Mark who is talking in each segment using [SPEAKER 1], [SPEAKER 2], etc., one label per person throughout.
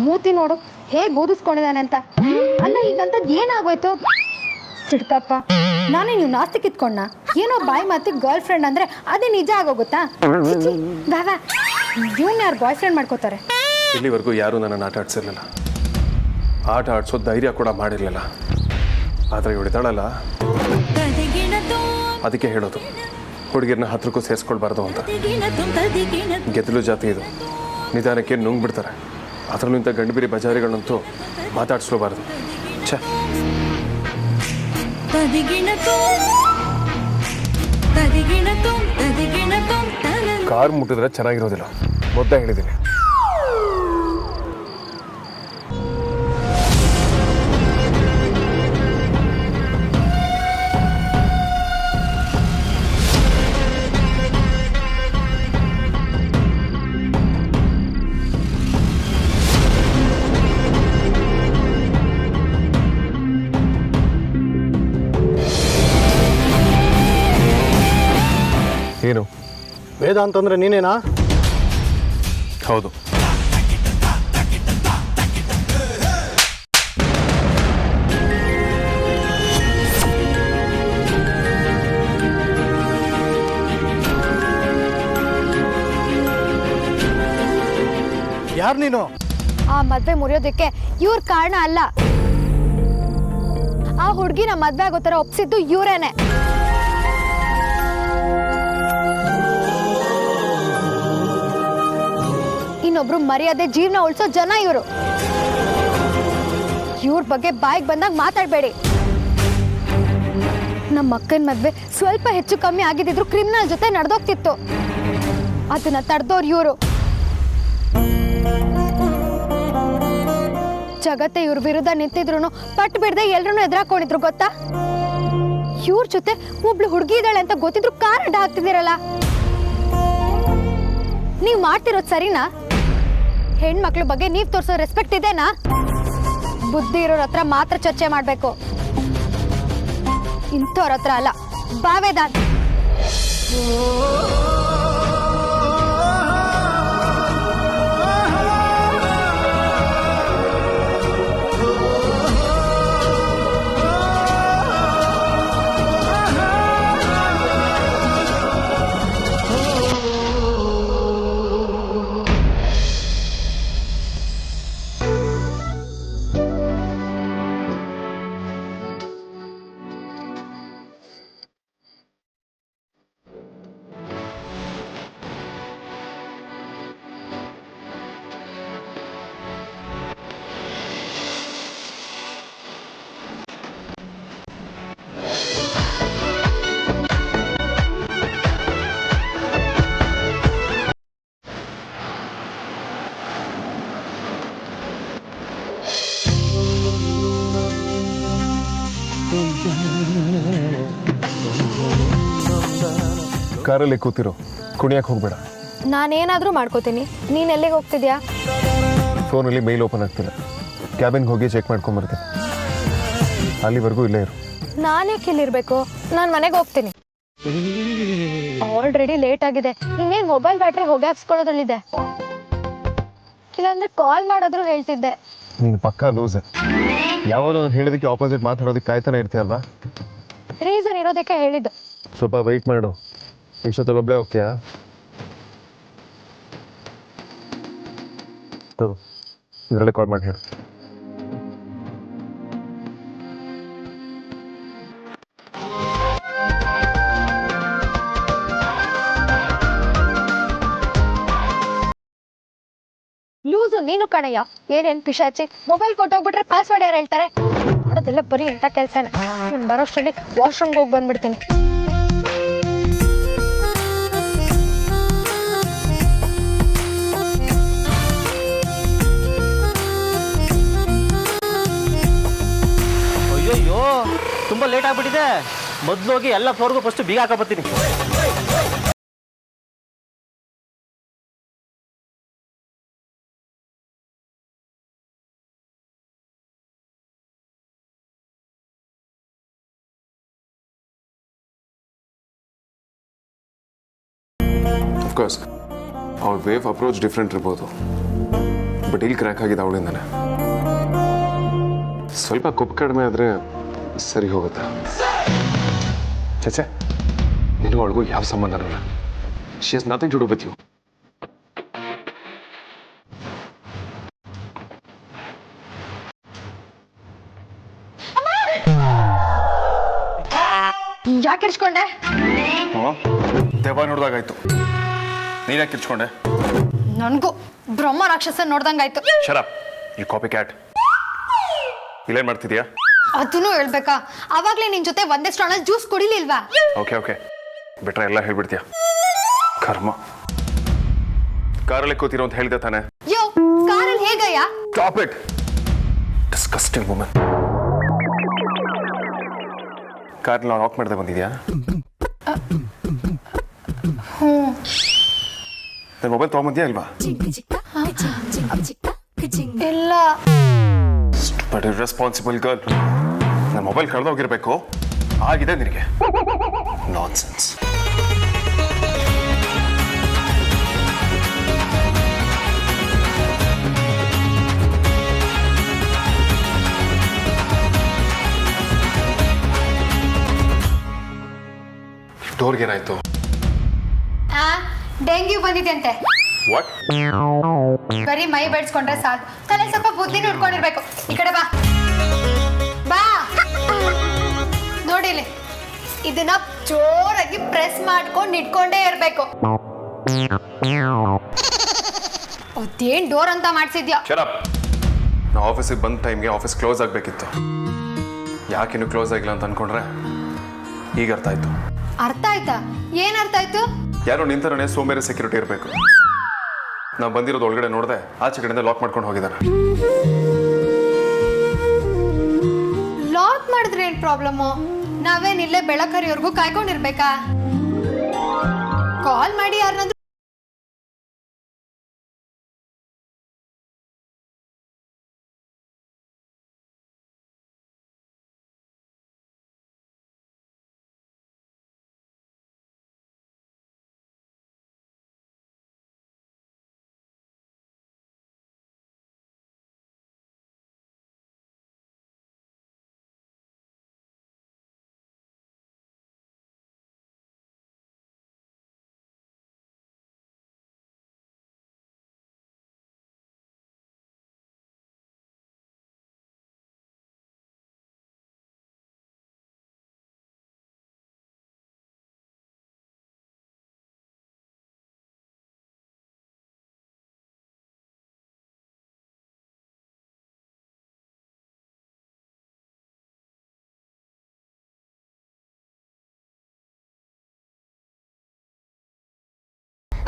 [SPEAKER 1] ಮೂತಿ ನೋಡು ಹೇಗೆ ಓದಿಸ್ಕೊಂಡಿದ್ದಾನೆ ಅಂತ. ಅಲ್ಲ ಈಗಂತದ್ದು ಏನಾಗೋಯ್ತು? ಸಿಡ್ಕಪ್ಪ, ನಾನೇ ನೀವು ನಾಸ್ತಿ ಕಿತ್ಕೊಂಡ. ಏನೋ ಬಾಯ್ ಮಾತಿಗೆ ಗರ್ಲ್ ಫ್ರೆಂಡ್ ಅಂದ್ರೆ ಅದೇ ನಿಜ ಆಗೋಗುತ್ತಾ? ಬಾಬಾ, ಇವನ್ ಯಾರು ಬಾಯ್ ಫ್ರೆಂಡ್ ಮಾಡ್ಕೋತಾರೆ?
[SPEAKER 2] ಇಲ್ಲಿವರೆಗೂ ಯಾರು ನನ್ನನ್ನು ಆಟ ಆಡ್ಸಿರ್ಲಿಲ್ಲ, ಆಟ ಆಡ್ಸೋ ಧೈರ್ಯ ಕೂಡ ಮಾಡಿರಲಿಲ್ಲ. ಆದರೆ ಇವಳಿದಾಳಲ್ಲ, ಅದಕ್ಕೆ ಹೇಳೋದು ಹುಡುಗಿರನ್ನ ಹತ್ರಕ್ಕೂ ಸೇರಿಸ್ಕೊಳ್ಬಾರ್ದು ಅಂತ. ಗೆದ್ದಲು ಜಾತಿ ಇದು, ನಿಧಾನಕ್ಕೆ ನುಂಗ್ಬಿಡ್ತಾರೆ. ಅದರಲ್ಲೂ ಇಂಥ ಗಂಡುಬಿರಿ ಬಜಾರಿಗಳಂತೂ ಮಾತಾಡ್ಸ್ಕೋಬಾರ್ದು. ಛೇ, ಕಾರ್ ಮುಟ್ಟಿದ್ರೆ ಚೆನ್ನಾಗಿರೋದಿಲ್ಲ, ಮೊದ್ಲೇ ಹೇಳಿದ್ದೀನಿ. ಏನು
[SPEAKER 3] ವೇದ ಅಂತಂದ್ರೆ ನೀನೇನಾ?
[SPEAKER 2] ಹೌದು.
[SPEAKER 3] ಯಾರು ನೀನು?
[SPEAKER 1] ಆ ಮದ್ವೆ ಮುರಿಯೋದಕ್ಕೆ ಇವ್ರ ಕಾರಣ ಅಲ್ಲ. ಆ ಹುಡುಗಿನ ಮದ್ವೆ ಆಗೋ ತರ ಒಪ್ಸಿದ್ದು ಇವ್ರೇನೆ. ಇನ್ನೊಬ್ರು ಮರ್ಯಾದೆ ಜೀವನ ಉಳಿಸೋ ಜನ ಇವರು. ಇವ್ರ ಬಗ್ಗೆ ಬಾಯಿಗೆ ಬಂದಾಗ ಮಾತಾಡಬೇಡಿ. ನಮ್ಮ ಅಕ್ಕನ ಮದ್ವೆ ಸ್ವಲ್ಪ ಹೆಚ್ಚು ಕಮ್ಮಿ ಆಗಿದ್ರು ಕ್ರಿಮಿನಲ್ ಜೊತೆ ನಡೆದೋಗ್ತಿತ್ತು. ಅದನ್ನ ತಡೆದೋರು ಇವರು. ಜಗತ್ತೆ ಇವ್ರ ವಿರುದ್ಧ ನಿಂತಿದ್ರು ಪಟ್ಟು ಬಿಡದೆ ಎಲ್ರೂ ಎದುರಾಕೊಂಡಿದ್ರು ಗೊತ್ತಾ? ಇವ್ರ ಜೊತೆ ಒಬ್ಳು ಹುಡುಗಿ ಇದ್ದಾಳೆ ಅಂತ ಗೊತ್ತಿದ್ರು ಕಾರ್ ಅಡ್ಡ ಹಾಕ್ತಿದ್ದೀರಲ್ಲ. ನೀವ್ ಮಾಡ್ತಿರೋದು ಸರಿನಾ? ಹೆಣ್ಮಕ್ಳ ಬಗ್ಗೆ ನೀವ್ ತೋರಿಸೋ ರೆಸ್ಪೆಕ್ಟ್ ಇದೆನಾ? ಬುದ್ಧಿ ಇರೋರ ಹತ್ರ ಮಾತ್ರ ಚರ್ಚೆ ಮಾಡ್ಬೇಕು, ಇಂಥವ್ರ ಹತ್ರ ಅಲ್ಲ. ಬಾವೇದಾನ್
[SPEAKER 2] ಕಾರಲ್ಲಿ ಕೂತಿರೋ, ಕುಣಿಯಕ್ಕೆ ಹೋಗ್ಬೇಡ.
[SPEAKER 1] ನಾನೇನಾದ್ರೂ ಮಾಡ್ಕೋತೀನಿ, ನೀನ್ ಎಲ್ಲಿಗೆ ಹೋಗ್ತಿದ್ಯಾ?
[SPEAKER 2] ಫೋನಲ್ಲಿ ಮೇಲ್ ಓಪನ್ ಆಗ್ತಿಲ್ಲ, ಕ್ಯಾಬಿನ್ಗೆ ಹೋಗಿ ಚೆಕ್ ಮಾಡ್ಕೊಂಬರ್ತೀನಿ. ಅಲ್ಲಿವರೆಗೂ ಇಲ್ಲೇ ಇರು.
[SPEAKER 1] ನಾನೇ ಇಲ್ಲಿರ್ಬೇಕು? ನಾನು ಮನೆಗೆ ಹೋಗ್ತೀನಿ. ಆಲ್ರೆಡಿ ಲೇಟ್ ಆಗಿದೆ. ಇನ್ನೇನು ಮೊಬೈಲ್ ಬ್ಯಾಟ್ರಿ ಹೋಗಿ ಹಾಕ್ಸ್ಕೊಳ್ಳೋದ್ರಲ್ಲಿದೆ. ಇಲ್ಲಾಂದ್ರೆ ಕಾಲ್ ಮಾಡೋದ್ರು ಹೇಳ್ತಿದ್ದೆ.
[SPEAKER 2] ನೀನು ಪಕ್ಕಾ ಲೂಸರ್. ಯಾವಾಗ ಹೇಳಿದಕ್ಕೆ ಆಪೋಸಿಟ್ ಮಾತಾಡೋದಕ್ಕೆ ಕಾಯ್ತಾನೆ ಇರ್ತೀಯಲ್ವಾ?
[SPEAKER 1] ರೀಸನ್ ಇರೋದಕ್ಕೆ ಹೇಳಿದ್ದು.
[SPEAKER 2] ಸ್ವಲ್ಪ ವೆಯ್ಟ್ ಮಾಡು. ಇಷ್ಟೊತ್ತಲ್ಲಿ ಒಬ್ಬಳೇ ಹೋಗ್ತೀಯಾ? ಇದರಲ್ಲೇ ಕಾಲ್ ಮಾಡಿ ಹೇಳು.
[SPEAKER 1] ಲೂಸು ನೀನು ಕಣಯ್ಯ. ಏನೇನು ಪಿಶಾಚಿ, ಮೊಬೈಲ್ ಕೊಟ್ಟೋಗ್ಬಿಟ್ರೆ ಪಾಸ್ವರ್ಡ್ ಯಾರು ಹೇಳ್ತಾರೆ? ಅದೆಲ್ಲ ಬರೀ ಎಂಥ ಕೆಲಸನೇ. ನಾನು ಬರೋಷ್ಟರಲ್ಲಿ ವಾಶ್ರೂಮ್ಗೆ ಹೋಗಿ ಬಂದ್ಬಿಡ್ತೀನಿ.
[SPEAKER 4] ಅಯ್ಯೋ, ತುಂಬ ಲೇಟ್ ಆಗ್ಬಿಟ್ಟಿದೆ. ಮೊದಲು ಹೋಗಿ ಎಲ್ಲ ಫ್ಲೋರ್ಗೂ ಫಸ್ಟ್ ಬೀಗ ಹಾಕಬರ್ತೀನಿ.
[SPEAKER 2] Of course. ಅವಳ ವೇವ್ ಅಪ್ರೋಚ್ ಡಿಫ್ರೆಂಟ್ ಇರ್ಬೋದು, ಬಟ್ ಇಲ್ಲಿ ಕ್ರ್ಯಾಕ್ ಆಗಿದೆ ಅವಳಿಂದಾನೆ. ಸ್ವಲ್ಪ ಕೊಪ್ಪು ಕಡಿಮೆ ಆದರೆ ಸರಿ ಹೋಗುತ್ತೆ. ಚಚೆ, ನಿನಗೂ ಅವಳಿಗೂ ಯಾವ ಸಂಬಂಧನೂ ಇಲ್ಲ. She has nothing to do with you.
[SPEAKER 1] ಯಾಕೆ ಇರ್ಸ್ಕೊಂಡೆ?
[SPEAKER 2] ದೆವ್ವ ನೋಡ್ದಾಗಾಯ್ತು. ನೀನ್ಯಾಕೆ ಕಿರ್ಚ್ಕೊಂಡೆ?
[SPEAKER 1] ನನಗೂ ಬ್ರಹ್ಮ ರಾಕ್ಷಸ ನೋಡ್ದಂಗಾಯ್ತು.
[SPEAKER 2] ಶರಪ್, ಈ ಕಾಪಿ ಕ್ಯಾಟ್ ಇಲ್ಲೇನ್ ಮಾಡ್ತಿದ್ಯಾ?
[SPEAKER 1] ಅದನ್ನು ಹೇಳ್ಬೇಕಾ? ಅವಾಗ್ಲೇ ನಿನ್ ಜೊತೆ ಒಂದೇ ಸ್ಟ್ರಾನಲ್ಲಿ ಜ್ಯೂಸ್ ಕುಡಿಲಿಲ್ವಾ?
[SPEAKER 2] ಓಕೆ ಓಕೆ, ಬಿಟ್ರೆ ಎಲ್ಲ ಹೇಳ್ಬಿಡ್ತೀಯ. ಕರ್ಮ. ಕಾರಲ್ಲಿ ಕೂತಿರೋ ಅಂತ ಹೇಳಿದೆ ತಾನೆ?
[SPEAKER 1] ಯೋ, ಕಾರಲ್ಲಿ ಹೇಗಯ್ಯ?
[SPEAKER 2] Stop it, disgusting woman. ಕಾರ್ನ ಲಾಕ್ ಮಾಡದೆ ಬಂದಿದ್ಯಾ? ನನ್ನ ಮೊಬೈಲ್ ತಗೊಂಬಂದ್ಯಾ ಇಲ್ವಾ?
[SPEAKER 1] ಇಲ್ಲ.
[SPEAKER 2] But irresponsible girl. ನನ್ನ ಮೊಬೈಲ್ ಕಳೆದೋಗಿರ್ಬೇಕು. ಆಗಿದೆ ನಿನಗೆ. ನಾನ್ಸೆನ್ಸ್. ಡೋರ್ಗೆ ಏನಾಯ್ತು?
[SPEAKER 1] ಡೆಂಗ್ಯೂ ಬಂದಿದ್ಯಂತೆ.
[SPEAKER 2] ವಾಟ್?
[SPEAKER 1] ಬರೀ ಮೈ ಬೆಡ್ಸ್ಕೊಂಡ್ರೆ ಸಾಕು, ತಲೆ ಸ್ವಲ್ಪ ಬುದ್ಧಿನ ಉಟ್ಕೊಂಡಿರ್ಬೇಕು. ಈ ಕಡೆ ಬಾ ಬಾ. ನೋಡಿಲಿ, ಇದನ್ನ ಜೋರಾಗಿ ಪ್ರೆಸ್ ಮಾಡ್ಕೊಂಡು ಇಟ್ಕೊಂಡೇ ಇರ್ಬೇಕು. ಅದೇನ್ ಡೋರ್ ಅಂತ ಮಾಡ್ಸಿದ್ಯಾ?
[SPEAKER 2] ಶರಪ್. ನಾ ಆಫೀಸಿಗೆ ಬಂದ ಟೈಮ್ಗೆ ಆಫೀಸ್ ಕ್ಲೋಸ್ ಆಗಬೇಕಿತ್ತು. ಯಾಕಿನ್ನು ಕ್ಲೋಸ್ ಆಗಿಲ್ಲ ಅಂತ ಅನ್ಕೊಂಡ್ರೆ ಈಗ ಅರ್ಥ ಆಯ್ತು.
[SPEAKER 1] ಅರ್ಥ ಆಯ್ತಾ? ಏನ್ ಅರ್ಥ ಆಯ್ತು?
[SPEAKER 2] ಯಾರೋ ನಿಂತರನೇ ಸೋಮೇರಿ ಸೆಕ್ಯೂರಿಟಿ ಇರಬೇಕು. ನಾವು ಬಂದಿರೋದು ಒಳಗಡೆ ನೋಡಿದೆ, ಆಚೆ ಕಡೆಯಿಂದ ಲಾಕ್ ಮಾಡ್ಕೊಂಡು ಹೋಗಿದ್ದಾರೆ.
[SPEAKER 1] ಲಾಕ್ ಮಾಡಿದ್ರೆ ಏನ್ ಪ್ರಾಬ್ಲಮ್ಮು? ನಾವೇನ್ ಇಲ್ಲೇ ಬೆಳಕರಿವರೆಗೂ ಕಾಯ್ಕೊಂಡಿರ್ಬೇಕಾ? ಕಾಲ್ ಮಾಡಿ ಯಾರನ್ನಾದ್ರೂ.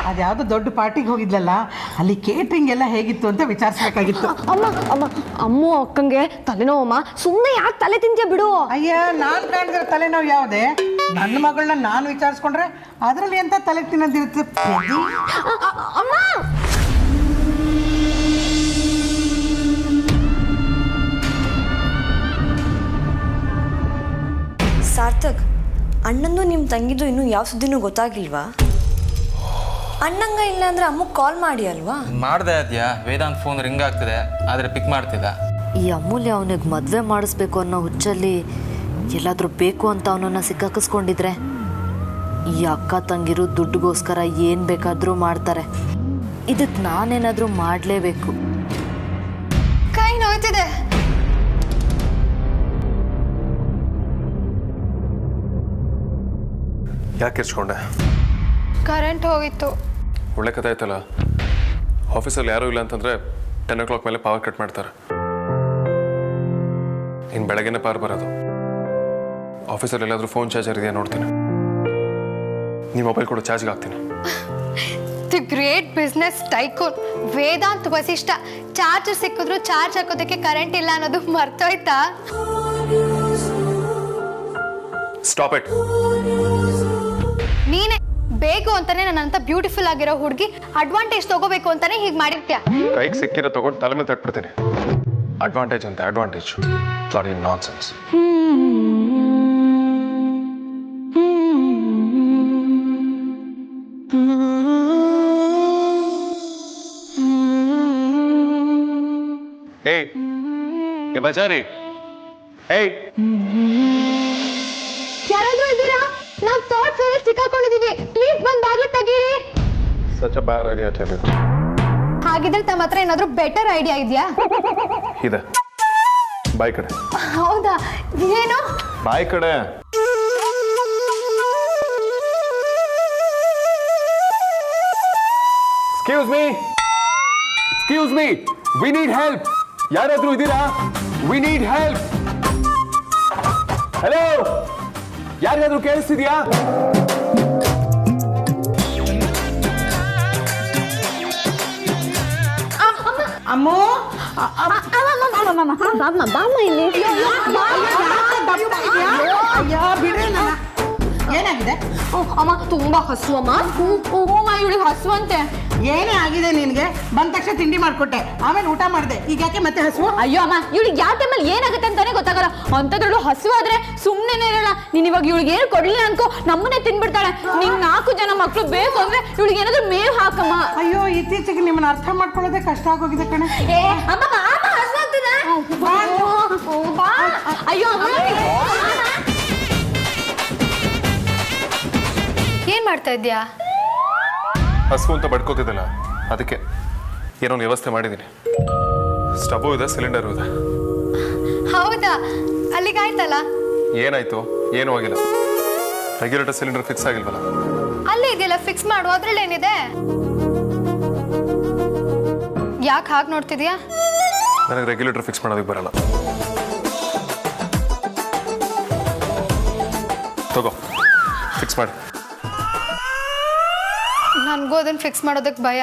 [SPEAKER 5] ಅದ್ಯಾವುದೋ ದೊಡ್ಡ ಪಾರ್ಟಿಗೆ ಹೋಗಿದ್ಲಲ್ಲ, ಅಲ್ಲಿ ಕೇಟ್ರಿಂಗ್ ಎಲ್ಲ ಹೇಗಿತ್ತು ಅಂತ ವಿಚಾರಿಸ್ಬೇಕಾಗಿತ್ತು.
[SPEAKER 6] ಅಮ್ಮು ಅಕ್ಕಂಗೆ ತಲೆನೋವಮ್ಮ, ಸುಮ್ಮನೆ ಯಾಕೆ ತಲೆ ತಿಂತೀಯ ಬಿಡು.
[SPEAKER 5] ಅಯ್ಯ, ನಾನು ಕಾಣಿದ್ರೆ ತಲೆನೋವು ಯಾವುದೇ? ನನ್ನ ಮಗಳನ್ನ ನಾನು ವಿಚಾರಿಸ್ಕೊಂಡ್ರೆ ಅದರಲ್ಲಿ ಎಂತ ತಲೆ ತಿನ್ನೋದಿರುತ್ತೆ?
[SPEAKER 6] ಅಮ್ಮ,
[SPEAKER 7] ಸಾರ್ಥಕ್, ಅಣ್ಣಂದು ನಿಮ್ಮ ತಂಗಿದು ಇನ್ನೂ ಯಾವ ಸುದ್ದಿನೂ ಗೊತ್ತಾಗಿಲ್ವಾ? ಅಣ್ಣಂಗ ಇಲ್ಲ ಅಂದ್ರೆ ಅಮ್ಮಗ್ ಕಾಲ್ ಮಾಡಿ ಅಲ್ವಾ?
[SPEAKER 8] ಮಾಡ್ದೆ ಅದ್ಯಾ, ವೇದಾಂತ್ ಫೋನ್ ರಿಂಗ್ ಆಗ್ತಿದೆ, ಆದರೆ ಪಿಕ್ ಮಾಡ್ತಿದ್ದ.
[SPEAKER 9] ಈ ಅಮೂಲ್ಯ ಅವನಿಗೆ ಮದುವೆ ಮಾಡಿಸ್ಬೇಕು ಅನ್ನೋ ಹುಚ್ಚಲ್ಲಿ ಎಲ್ಲಾದರೂ ಬೇಕು ಅಂತ ಅವನನ್ನು ಸಿಕ್ಕಾಕಿಸ್ಕೊಂಡಿದ್ರೆ ಈ ಅಕ್ಕ ತಂಗಿರು ದುಡ್ಡುಗೋಸ್ಕರ ಏನು ಬೇಕಾದರೂ ಮಾಡ್ತಾರೆ. ಇದಕ್ಕೆ ನಾನೇನಾದರೂ ಮಾಡಲೇಬೇಕು.
[SPEAKER 1] ಕೈ ನೋಯ್ತಿದೆ.
[SPEAKER 2] ಯಾಕೆ ಇರ್ಚ್ಕೊಂಡೆ?
[SPEAKER 1] ಕರೆಂಟ್ ಹೋಗಿತ್ತು.
[SPEAKER 2] ಒಳ್ಳೆ ಕಥೆ ಆಯ್ತಲ್ಲ. ಆಫೀಸಲ್ಲಿ ಯಾರೂ ಇಲ್ಲ ಅಂತಂದರೆ 10 o'clock ಮೇಲೆ ಪವರ್ ಕಟ್ ಮಾಡ್ತಾರೆ. ಇನ್ನು ಬೆಳಗ್ಗೆನೇ ಪವರ್ ಬರೋದು. ಆಫೀಸಲ್ಲಿ ಎಲ್ಲಾದರೂ ಫೋನ್ ಚಾರ್ಜರ್ ಇದೆಯಾ ನೋಡ್ತೀನಿ. ನಿಮ್ಮ ಮೊಬೈಲ್ ಕೂಡ ಚಾರ್ಜ್ಗೆ ಹಾಕ್ತೀನಿ.
[SPEAKER 1] The great business tycoon Vedant Vasishtha charger ಸಿಕ್ಕಿದ್ರು ಚಾರ್ಜ್ ಹಾಕೋದಕ್ಕೆ ಕರೆಂಟ್ ಇಲ್ಲ ಅನ್ನೋದು ಮರ್ತೋಯ್ತಾ?
[SPEAKER 2] Stop it.
[SPEAKER 1] ನೀನೆ ಬೇಕು ಅಂತಾನೆ ನನ್ನಂತ ಬ್ಯೂಟಿಫುಲ್ ಆಗಿರೋ ಹುಡುಗಿ ಅಡ್ವಾಂಟೇಜ್ ತಗೋಬೇಕು ಅಂತಾನೆ ಹೀಗೆ ಮಾಡಿರ್ತೀಯ.
[SPEAKER 2] ಕೈಗೆ ಸಿಕ್ಕಿರೋ ತಗೊಂಡು ತಲೆ ಮೇಲೆ ತಟ್ಬಿಡ್ತೀನಿ. ಅಡ್ವಾಂಟೇಜ್ ಅಂತ ಅಡ್ವಾಂಟೇಜ್. Bloody nonsense. ಏಯ್ ಏ ಬಜಾರಿ ಏಯ್
[SPEAKER 1] ಯಾರಾದ್ರೂ ಇದ್ದೀರಾ? ನಾವು ಥಾಟ್ಸ್ ಅಲ್ಲಿ ಸಿಕ್ಕಾಕೊಂಡಿದೀವಿ. ಪ್ಲೀಸ್ ಬಂದ್ ಬಾಗಿಲು ತೆಗೀರಿ.
[SPEAKER 2] Such a bad idea tell you.
[SPEAKER 1] ಹಾಗಿದ್ರೆ ತಮ್ಮ ಹತ್ರ ಏನಾದ್ರೂ ಬೆಟರ್ ಐಡಿಯಾ ಇದೆಯಾ?
[SPEAKER 2] ಇದೆ, ಬಾಯ್ ಕಡೆ.
[SPEAKER 1] ಹೌದಾ? ಏನು?
[SPEAKER 2] ಬಾಯ್ ಕಡೆ. Excuse me, excuse me, we need help. ಯಾರಾದ್ರೂ ಇದ್ದೀರಾ? We need help. ಹಲೋ, ಯಾರಿಗಾದ್ರೂ ಕೇಳಿಸ್ತಿದ್ಯಾ?
[SPEAKER 5] ಅಮ್ಮು
[SPEAKER 6] ಬಾಮ್ಮ ಇಲ್ಲಿ.
[SPEAKER 5] ಅಯ್ಯೋ ಬಿಡ್ರಿ ನನ್ನ. ಏನಾಗಿದೆ?
[SPEAKER 6] ಅಮ್ಮ ತುಂಬಾ ಹಸು ಅಮ್ಮ. ಅಮ್ಮ ಇವಳಿಗೆ ಹಸುವಂತೆ.
[SPEAKER 5] ಏನೇ ಆಗಿದೆ ನಿನ್ಗೆ? ಬಂದ ತಕ್ಷಣ ತಿಂಡಿ ಮಾಡ್ಕೊಟ್ಟೆ, ಆಮೇಲೆ ಊಟ ಮಾಡಿದೆ, ಈಗ ಯಾಕೆ ಮತ್ತೆ ಹಸುವು?
[SPEAKER 6] ಅಯ್ಯೋ ಅಮ್ಮ, ಇವಳಿಗೆ ಯಾವ ಟೈಮಲ್ಲಿ ಏನಾಗುತ್ತೆ ಅಂತಾನೆ ಗೊತ್ತಾಗಲ್ಲ. ಅಂತದ್ರಳು ಹಸು ಆದ್ರೆ ಸುಮ್ಮನೆ ಇರಲ್ಲ. ನೀನ್ ಇವಾಗ ಇವಳಿಗೆ ಏನು ಕೊಡ್ಲಿಲ್ಲ ಅನ್ಕೋ, ನಮ್ಮನ್ನೇ ತಿನ್ಬಿಡ್ತಾಳೆ. ನಿಂಗೆ 4 ಜನ ಮಕ್ಳು ಬೇಕು ಅಂದ್ರೆ ಇವಳಿಗೆ ಏನಾದ್ರೂ ಮೇವ್ ಹಾಕಮ್ಮ.
[SPEAKER 5] ಅಯ್ಯೋ ಇತ್ತೀಚೆಗೆ ನಿಮ್ಮನ್ನ ಅರ್ಥ ಮಾಡ್ಕೊಳ್ಳೋದೇ ಕಷ್ಟ ಆಗೋಗಿದೆ ಕಣೆ.
[SPEAKER 6] ಅಯ್ಯೋ
[SPEAKER 1] ಏನ್ ಮಾಡ್ತಾ ಇದ್ಯಾ?
[SPEAKER 2] ಹಸು ಅಂತ ಬಡ್ಕೋತಿದ್ದಲ್ಲ, ಅದಕ್ಕೆ ಏನೋ ಒಂದು ವ್ಯವಸ್ಥೆ ಮಾಡಿದ್ದೀನಿ. ಸ್ಟವ್ ಇದೆ, ಸಿಲಿಂಡರ್ ಇದೆ.
[SPEAKER 1] ಹೌದಾ? ಅಲ್ಲಿಗಾಯ್ತಲ್ಲ.
[SPEAKER 2] ಏನಾಯ್ತು? ಏನೂ ಆಗಿಲ್ಲ. ರೆಗ್ಯುಲೇಟರ್ ಸಿಲಿಂಡರ್ ಫಿಕ್ಸ್ ಆಗಿಲ್ವಲ್ಲ?
[SPEAKER 1] ಅಲ್ಲೇ ಇದೆಯಲ್ಲ, ಫಿಕ್ಸ್ ಮಾಡು. ಅದ್ರಲ್ಲಿ ಏನಿದೆ? ಯಾಕೆ ಹಾಗೆ ನೋಡ್ತಿದ್ಯಾ?
[SPEAKER 2] ನನಗೆ ರೆಗ್ಯುಲೇಟರ್ ಫಿಕ್ಸ್ ಮಾಡೋದಕ್ಕೆ ಬರಲ್ಲ. ತಗೋ, ಫಿಕ್ಸ್ ಮಾಡಿ.
[SPEAKER 1] ನನಗೂ ಅದನ್ನ ಫಿಕ್ಸ್ ಮಾಡೋದಕ್ಕೆ ಭಯ.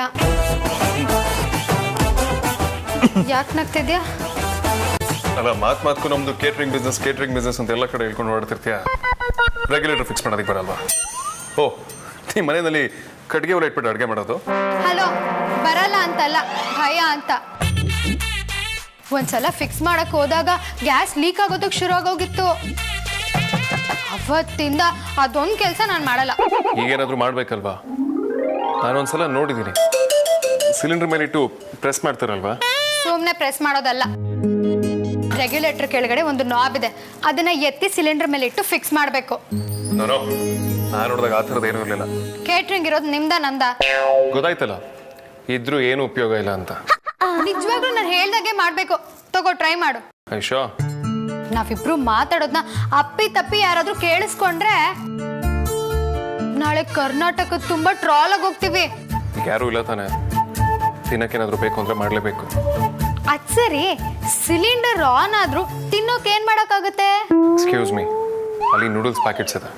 [SPEAKER 1] ಯಾಕೆ ನಗ್ತಿದ್ಯಾ?
[SPEAKER 2] ಅಲ್ಲ, ಮಾತ್ಕು ನಮ್ದು ಕೇಟ್ರಿಂಗ್ ಬಿಸ್ನೆಸ್ ಅಂತ ಎಲ್ಲ ಕಡೆ ಹೇಳ್ಕೊಂಡು ಓಡ್ತಿರ್ತೀಯ. ರೆಗ್ಯುಲೇಟರ್ ಫಿಕ್ಸ್ ಮಾಡೋದಕ್ಕೆ ಬರಲ್ವಾ? ಓ, ನೀ ಮನೆಯಲ್ಲಿ ಕಟ್ಟಿಗೆ ಒಲೆ ಇಟ್ಬಿಟ್ಟು ಅಡುಗೆ ಮಾಡೋದು?
[SPEAKER 1] ಹಲೋ, ಬರಲ್ಲ ಅಂತಲ್ಲ, ಭಯ ಅಂತ. ಒಂದ್ಸಲ ಫಿಕ್ಸ್ ಮಾಡಕ್ ಹೋದಾಗ ಗ್ಯಾಸ್ ಲೀಕ್ ಆಗೋದಕ್ಕೆ ಶುರು ಆಗೋಗಿತ್ತು. ಅವತ್ತಿಂದ ಅದೊಂದು ಕೆಲಸ ನಾನು ಮಾಡಲ್ಲ.
[SPEAKER 2] ಈಗೇನಾದರೂ ಮಾಡ್ಬೇಕಲ್ವಾ? ನಾನೊಂದ್ಸಲ ನೋಡಿದ್ದೀನಿ, ಸಿಲಿಂಡರ್ ಮೇಲೆ ಇಟ್ಟು ಪ್ರೆಸ್ ಮಾಡ್ತಾರಲ್ವಾ?
[SPEAKER 1] ಸುಮ್ಮನೆ ಪ್ರೆಸ್ ಮಾಡೋದಲ್ಲ. ರೆಗ್ಯುಲೇಟರ್ ಕೆಳಗಡೆ ಒಂದು ನಾಬ್ ಇದೆ, ಅದನ್ನ ಎತ್ತಿ ಸಿಲಿಂಡರ್ ಮೇಲೆ ಇಟ್ಟು ಫಿಕ್ಸ್ ಮಾಡಬೇಕು.
[SPEAKER 2] ನಾನು ನೋಡಿದಾಗ ಆ ಥರದ್ದು ಏನೂ ಇರಲಿಲ್ಲ.
[SPEAKER 1] ಕೇಟ್ರಿಂಗ್ ಇರೋದು ನಿಮ್ದ ನಂದ?
[SPEAKER 2] ಗೊತ್ತಾಯ್ತಲ್ಲ, ಇದ್ರೂ ಏನು ಉಪಯೋಗ ಇಲ್ಲ ಅಂತ.
[SPEAKER 1] ನಿಜವಾಗ್ಲೂ ನಾನು ಹೇಳ್ದಾಗೆ ಮಾಡ್ಬೇಕು. ತಗೋ, ಟ್ರೈ ಮಾಡು.
[SPEAKER 2] ಐಶೋ,
[SPEAKER 1] ನಾವಿಬ್ರು ಮಾತಾಡೋದನ್ನ ಅಪ್ಪಿ ತಪ್ಪಿ ಯಾರಾದ್ರೂ ಕೇಳಿಸ್ಕೊಂಡ್ರೆ ನಾಳೆ ಕರ್ನಾಟಕದ ತುಂಬಾ ಟ್ರಾಲ್ ಆಗಿ ಹೋಗ್ತೀವಿ.
[SPEAKER 2] ಈಗ ಯಾರೂ ಇಲ್ಲ ತಾನೆ, ತಿನ್ನಕ್ಕೇನಾದ್ರೂ ಬೇಕು ಅಂದ್ರೆ ಮಾಡಲೇಬೇಕು.
[SPEAKER 1] ಅದ್ ಸರಿ, ಸಿಲಿಂಡರ್ ಆನ್ ಆದ್ರೂ ತಿನ್ನೋಕೆ ಏನ್ ಮಾಡಕ್ಕಾಗುತ್ತೆ?
[SPEAKER 2] ಎಕ್ಸ್ಕ್ಯೂಸ್ ಮೀ, ಅಲ್ಲಿ ನೂಡಲ್ಸ್ ಪ್ಯಾಕೆಟ್ಸ್ ಇದೆ,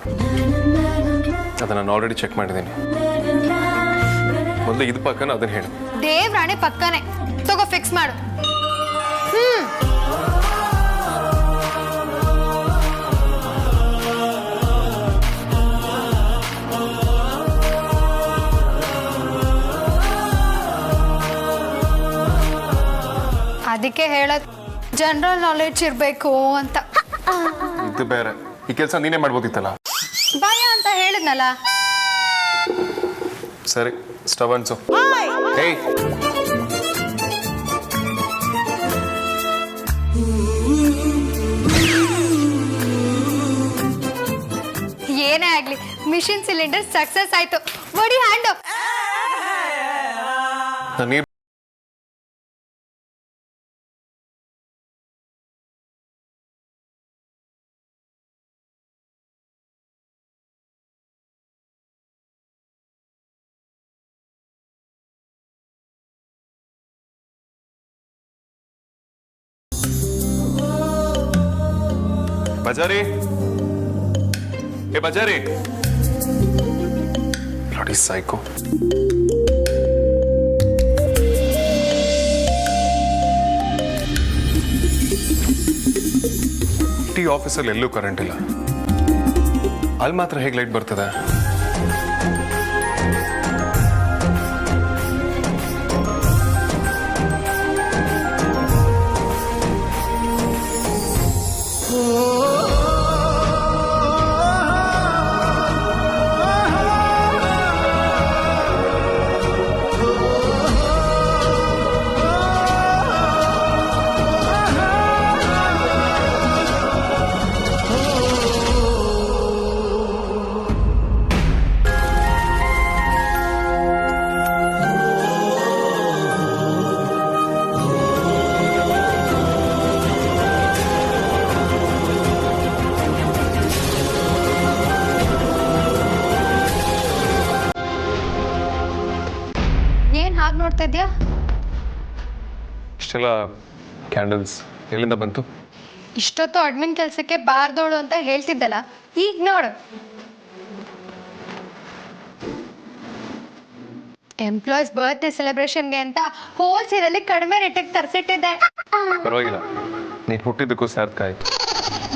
[SPEAKER 2] ಅದನ್ನ ನಾನು ಆಲ್ರೆಡಿ ಚೆಕ್ ಮಾಡಿದ್ದೀನಿ. ಮೊದಲು ಇದು ಪಕ್ಕನ ಅದನ್ನ ಹೇಳು.
[SPEAKER 1] ದೇವ್ರಾಣೆ ಪಕ್ಕನೆ. ತಗೋ, ಫಿಕ್ಸ್ ಮಾಡು. ಅದಕ್ಕೆ ಹೇಳೋದು ಜನರಲ್ ನಾಲೆಡ್ಜ್ ಇರಬೇಕು ಅಂತ.
[SPEAKER 2] ಇದು ಬೇರೆ, ಈ ಕೆಲಸ ನೀನೇ ಮಾಡ್ಬೋದಿತ್ತಲ್ಲ.
[SPEAKER 1] ಭಯ ಅಂತ ಹೇಳಿದ್ನಲ್ಲ.
[SPEAKER 2] ಸರಿ, ಸ್ಟವ್ ಅನ್ಸು. ಏಯ್,
[SPEAKER 1] ಏನೇ ಆಗ್ಲಿ, ಮಿಷಿನ್ ಸಿಲಿಂಡರ್ ಸಕ್ಸಸ್ ಆಯ್ತು. ಬಡಿ ಹ್ಯಾಂಡು.
[SPEAKER 2] ನೀರು ಬಜಾರಿ, ಏ ಬಜಾರಿ, ಬ್ಲಡಿ ಸೈಕೋ. ಟೀ ಆಫೀಸಲ್ಲಿ ಎಲ್ಲೂ ಕರೆಂಟ್ ಇಲ್ಲ, ಅಲ್ಲಿ ಮಾತ್ರ ಹೇಗೆ ಲೈಟ್ ಬರ್ತದೆ?
[SPEAKER 1] ಮಾಡ್ತಾ ಇದ್ಯಾ?
[SPEAKER 2] ಇಷ್ಟೆಲ್ಲ ಕ್ಯಾಂಡಲ್ಸ್ ಎಲ್ಲಿಂದ ಬಂತು?
[SPEAKER 1] ಇಷ್ಟೊತ್ತು ಅಡ್ಮಿನ್ ಕೆಲಸಕ್ಕೆ ಬಾರ್ದೋಳು ಅಂತ ಹೇಳ್ತಿದ್ದಲ್ಲ, ಈಗ ನೋಡು. ಎಂಪ್ಲಾಯೀಸ್ ಬರ್ತ್ಡೇ ಸೆಲೆಬ್ರೇಷನ್ಗೆ ಅಂತ ಹೋಲ್ಸೇಲಲ್ಲಿ ಕಡಿಮೆ ರೇಟಿಗೆ ತರಿಸಿಟ್ಟಿದ್ದೆ.
[SPEAKER 2] ಪರವಾಗಿಲ್ಲ, ನೀನು ಹುಟ್ಟಿದ್ದಕ್ಕೂ ಸಾರ್ಥಕ ಆಯ್ತು.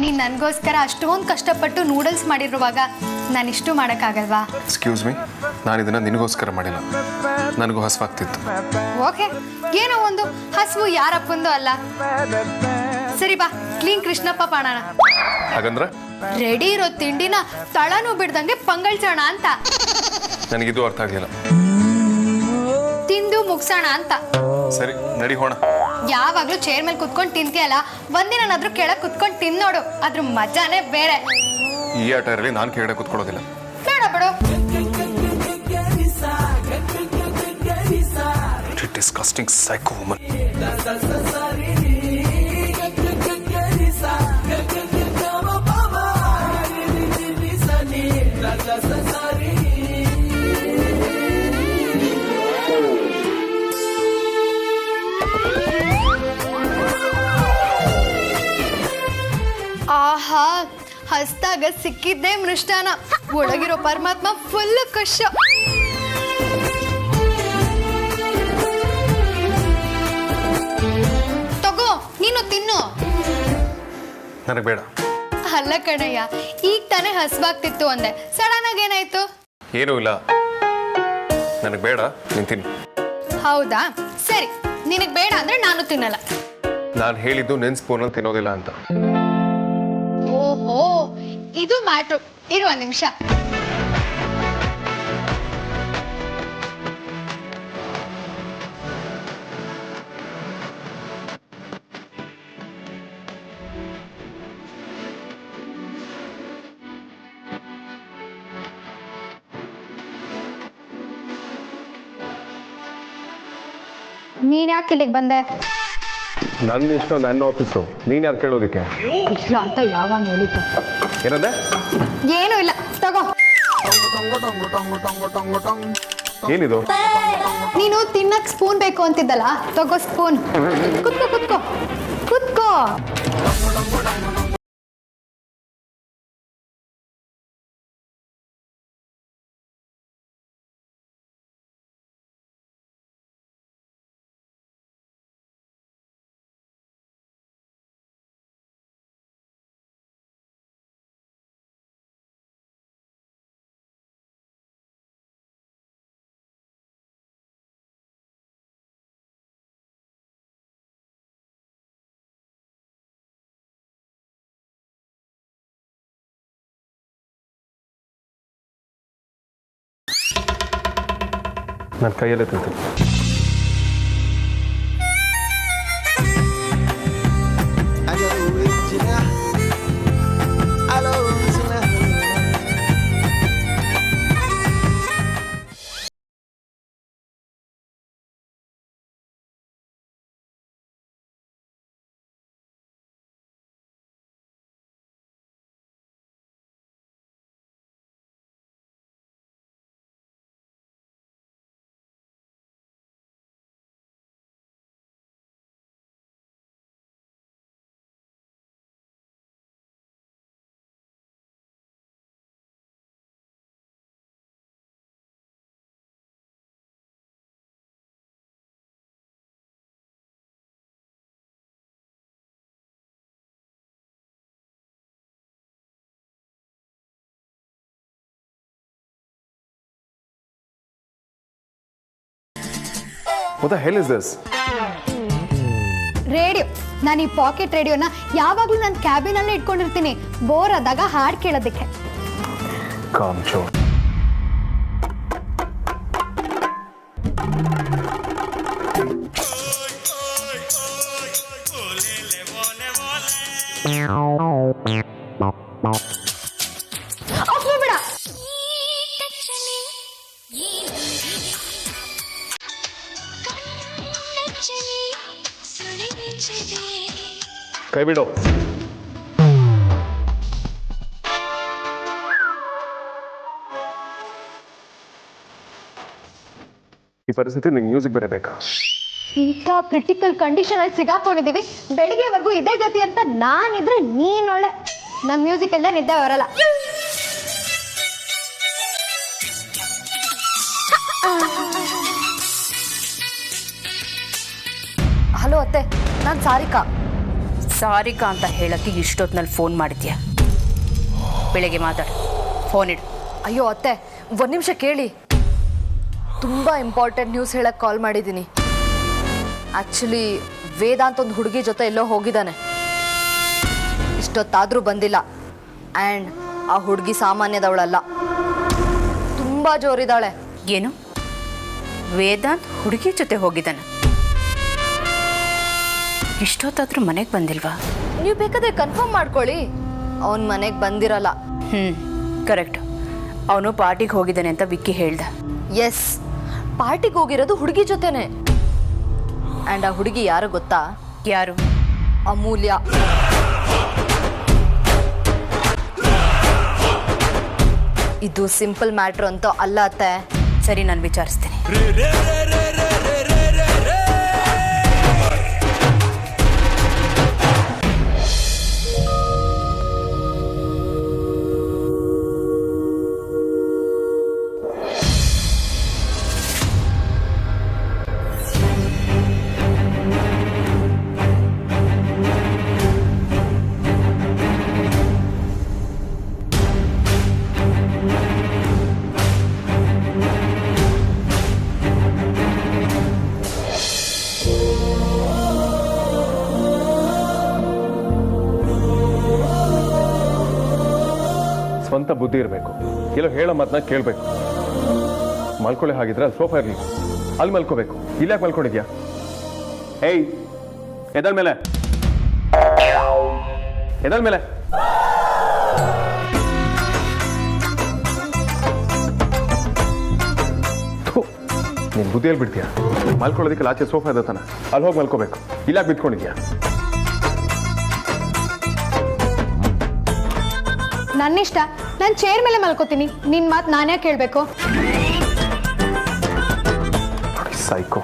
[SPEAKER 1] ನೀನು ನನಗೋಸ್ಕರ ಅಷ್ಟೊಂದು ಕಷ್ಟಪಟ್ಟು ನೂಡಲ್ಸ್ ಮಾಡಿರುವಾಗ ನಾನು ಇಷ್ಟು ಮಾಡೋಕ್ಕಾಗಲ್ವಾ?
[SPEAKER 2] ಎಕ್ಸ್ಕ್ಯೂಸ್ ಮೀ, ನಾನು ಇದನ್ನು ನಿನಗೋಸ್ಕರ ಮಾಡಿಲ್ಲ, ನನಗೂ ಹಸುವಾಗ್ತಿತ್ತು.
[SPEAKER 1] ಓಕೆ, ಏನೋ ಒಂದು ಹಸುವು ಯಾರಪ್ಪಂದು ಅಲ್ಲ. ಸರಿ ಬಾ, ಕ್ಲೀನ್ ಕೃಷ್ಣಪ್ಪ ಪಾಣಣ.
[SPEAKER 2] ಹಾಗಂದ್ರೆ
[SPEAKER 1] ರೆಡಿ ಇರೋ ತಿಂಡಿನ ತಳನೂ ಬಿಡ್ದಂಗೆ ಪಂಗಳ್ಸೋಣ ಅಂತ.
[SPEAKER 2] ನನಗಿದು ಅರ್ಥ ಆಗಲಿಲ್ಲ.
[SPEAKER 1] ತಿಂದು ಮುಗ್ಸೋಣ ಅಂತ.
[SPEAKER 2] ಸರಿ ನಡಿ ಹೋಣ.
[SPEAKER 1] ಯಾವಾಗ್ಲೂ ಚೇರ್ ಮೇಲೆ ಕುತ್ಕೊಂಡು ತಿಂತೀಯಲ್ಲ, ಒಂದಿನಾದ್ರೂ ಕೆಳಗೆ ಕುತ್ಕೊಂಡು ತಿಂದು ನೋಡು, ಅದ್ರ ಮಜಾನೇ ಬೇರೆ.
[SPEAKER 2] ಈ ಆಟ ಇರಲಿ, ನಾನು ಕೆಳಗಡೆ ಕುತ್ಕೊಳ್ಳೋದಿಲ್ಲ.
[SPEAKER 1] ಬೇಡ ಬಿಡು.
[SPEAKER 2] Disgusting psycho woman.
[SPEAKER 1] ಆಹಾ, ಹಸ್ದಾಗ ಸಿಕ್ಕಿದ್ದೇ ಮೃಷ್ಟಾನ. ಒಳಗಿರೋ ಪರಮಾತ್ಮ ಫುಲ್ ಖುಷಿ. ತಗೋ, ನೀನು ತಿನ್ನು.
[SPEAKER 2] ನನಗೆ ಬೇಡ.
[SPEAKER 1] ಅಲ್ಲ ಕಣಯ್ಯ, ಈಗ ತಾನೇ ಹಸ್ವಾಗ್ತಿತ್ತು ಅಂದೆ, ಸಡನ್ ಆಗಿ ಏನಾಯ್ತು?
[SPEAKER 2] ಏನೂ ಇಲ್ಲ, ನನಗೆ ಬೇಡ, ನೀನು ತಿನ್ನು.
[SPEAKER 1] ಹೌದಾ, ಸರಿ, ನಿನಗೆ ಬೇಡ ಅಂದ್ರೆ ನಾನು ತಿನ್ನಲ್ಲ.
[SPEAKER 2] ನಾನು ಹೇಳಿದ್ದು ನಿನ್ನ ಸ್ಪೂನಲ್ಲಿ ತಿನ್ನೋದಿಲ್ಲ ಅಂತ.
[SPEAKER 1] ಓಹೋ, ಇದು ಮ್ಯಾಟ್ರು. ಇರು ಒಂದು ನಿಮಿಷ. ನೀನ್ ಯಾಕೆ ಇಲ್ಲಿಗೆ ಬಂದೆ?
[SPEAKER 2] ನನ್ನ ಇಷ್ಟ, ನನ್ನ ಆಫೀಸು, ನೀನು ಯಾರು ಕೇಳೋದಕ್ಕೆ?
[SPEAKER 1] ಇಲ್ಲ ಅಂತ ಯಾವಾಗ ಹೇಳಿದ್ದು?
[SPEAKER 2] ಏನಂದೆ?
[SPEAKER 1] ಏನೂ ಇಲ್ಲ, ತಗೋ.
[SPEAKER 2] ಏನಿದು?
[SPEAKER 1] ನೀನು ತಿನ್ನಕ್ ಸ್ಪೂನ್ ಬೇಕು ಅಂತಿದ್ದಲ್ಲ, ತಗೋ ಸ್ಪೂನ್. ಕುತ್ಕೋ ಕುತ್ಕೋ ಕುತ್ಕೋ.
[SPEAKER 2] ನನ್ನ ಕೈಯಲ್ಲೇ ತಿಂತೀನಿ. What the hell is this?
[SPEAKER 1] Radio. ನಾನು ಈ ಪಾಕೆಟ್ ರೇಡಿಯೋನ ಯಾವಾಗಲೂ ನನ್ನ ಕ್ಯಾಬಿನಲ್ಲೇ ಇಟ್ಕೊಂಡಿರ್ತೀನಿ, ಬೋರ್ ಆದಾಗ ಹಾಡು ಕೇಳೋದಕ್ಕೆ.
[SPEAKER 2] ಕಾಂಚೋ. ಕೈ ಬಿಡು. ಈ ಪರಿಸ್ಥಿತಿ ನಿಂಗೆ ಮ್ಯೂಸಿಕ್ ಬೇರೆ ಬೇಕಾ?
[SPEAKER 1] ಇಂಥ ಕ್ರಿಟಿಕಲ್ ಕಂಡೀಷನ್ ಅಲ್ಲಿ ಸಿಗಾಕೊಂಡಿದೀವಿ, ಬೆಳಿಗ್ಗೆವರೆಗೂ ಇದೇ ಗತಿ ಅಂತ ನಾನಿದ್ರೆ ನೀನೊಳ್ಳೆ. ನಮ್ಮ ಮ್ಯೂಸಿಕ್ ಎಲ್ಲ ನಿದ್ದೆ ಬರಲ್ಲ.
[SPEAKER 9] ಹಲೋ ಅತ್ತೆ, ನಾನು ಸಾರಿಕಾ.
[SPEAKER 6] ಸಾರಿಕಾ ಅಂತ ಹೇಳಕ್ಕೆ ಇಷ್ಟೊತ್ತಿನಲ್ಲಿ ಫೋನ್ ಮಾಡಿದ್ಯಾ? ಬೆಳಗ್ಗೆ ಮಾತಾಡು, ಫೋನ್ ಇಡು.
[SPEAKER 9] ಅಯ್ಯೋ ಅತ್ತೆ, ಒಂದು ನಿಮಿಷ ಕೇಳಿ. ತುಂಬ ಇಂಪಾರ್ಟೆಂಟ್ ನ್ಯೂಸ್ ಹೇಳಕ್ಕೆ ಕಾಲ್ ಮಾಡಿದ್ದೀನಿ. ಆ್ಯಕ್ಚುಲಿ ವೇದಾಂತ್ ಒಂದು ಹುಡುಗಿ ಜೊತೆ ಎಲ್ಲೋ ಹೋಗಿದ್ದಾನೆ, ಇಷ್ಟೊತ್ತಾದರೂ ಬಂದಿಲ್ಲ. ಆ್ಯಂಡ್ ಆ ಹುಡುಗಿ ಸಾಮಾನ್ಯದವಳಲ್ಲ, ತುಂಬ ಜೋರಿದ್ದಾಳೆ.
[SPEAKER 6] ಏನು, ವೇದಾಂತ್ ಹುಡುಗಿ ಜೊತೆ ಹೋಗಿದ್ದಾನೆ? ಇಷ್ಟೊತ್ತಾದ್ರೂ ಮನೆಗೆ ಬಂದಿಲ್ವಾ?
[SPEAKER 9] ನೀವು ಬೇಕಾದ್ರೆ ಕನ್ಫರ್ಮ್ ಮಾಡ್ಕೊಳ್ಳಿ, ಅವನ ಮನೆಗೆ ಬಂದಿರಲ್ಲ.
[SPEAKER 6] ಕರೆಕ್ಟ್, ಅವನು ಪಾರ್ಟಿಗೆ ಹೋಗಿದ್ದಾನೆ ಅಂತ ವಿಕ್ಕಿ ಹೇಳ್ದ.
[SPEAKER 9] ಎಸ್, ಪಾರ್ಟಿಗೆ ಹೋಗಿರೋದು ಹುಡುಗಿ ಜೊತೆನೆ. ಆ್ಯಂಡ್ ಆ ಹುಡುಗಿ ಯಾರು ಗೊತ್ತಾ?
[SPEAKER 6] ಯಾರು?
[SPEAKER 9] ಅಮೂಲ್ಯ. ಇದು ಸಿಂಪಲ್ ಮ್ಯಾಟ್ರ್ ಅಂತ ಅಲ್ಲ ಅತ್ತೆ.
[SPEAKER 6] ಸರಿ, ನಾನು ವಿಚಾರಿಸ್ತೀನಿ.
[SPEAKER 2] ಸ್ವಂತ ಬುದ್ಧಿ ಇರಬೇಕು, ಎಲ್ಲೋ ಹೇಳೋ ಮಾತನ್ನ ಕೇಳಬೇಕು. ಮಲ್ಕೊಳ್ಳಿ, ಹಾಗಿದ್ರೆ ಅಲ್ಲಿ ಸೋಫಾ ಇರಲಿ, ಅಲ್ಲಿ ಮಲ್ಕೋಬೇಕು. ಇಲ್ಲಿ ಯಾಕೆ ಮಲ್ಕೊಂಡಿದ್ಯಾ? ಏಯ್, ಎದಲ್ ಮೇಲೆ, ಎದಲ್ ಮೇಲೆ. ನೀನು ಬುದ್ಧಿಯಲ್ಲಿ ಬಿಡ್ತೀಯ? ಮಲ್ಕೊಳ್ಳೋದಕ್ಕೆ ಆಚೆ ಸೋಫಾ ಇದೆ ತಾನೆ, ಅಲ್ಲಿ ಹೋಗಿ ಮಲ್ಕೋಬೇಕು. ಇಲ್ಲ ಯಾಕೆ ಬಿತ್ಕೊಂಡಿದ್ಯಾ?
[SPEAKER 1] ನನ್ನಿಷ್ಟ, ನಾನು ಚೇರ್ ಮೇಲೆ ಮಲ್ಕೋತೀನಿ. ನಿನ್ನ ಮಾತು ನಾನೇ ಕೇಳಬೇಕು?
[SPEAKER 2] ಸೈಕೋ.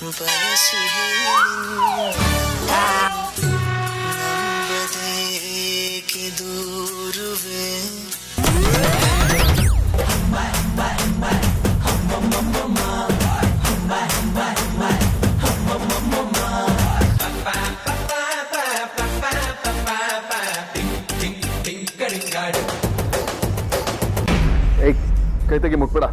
[SPEAKER 2] ಏಯ್ ಕೈ ತೆಗಿ ಮುಟ್ಬೇಡ.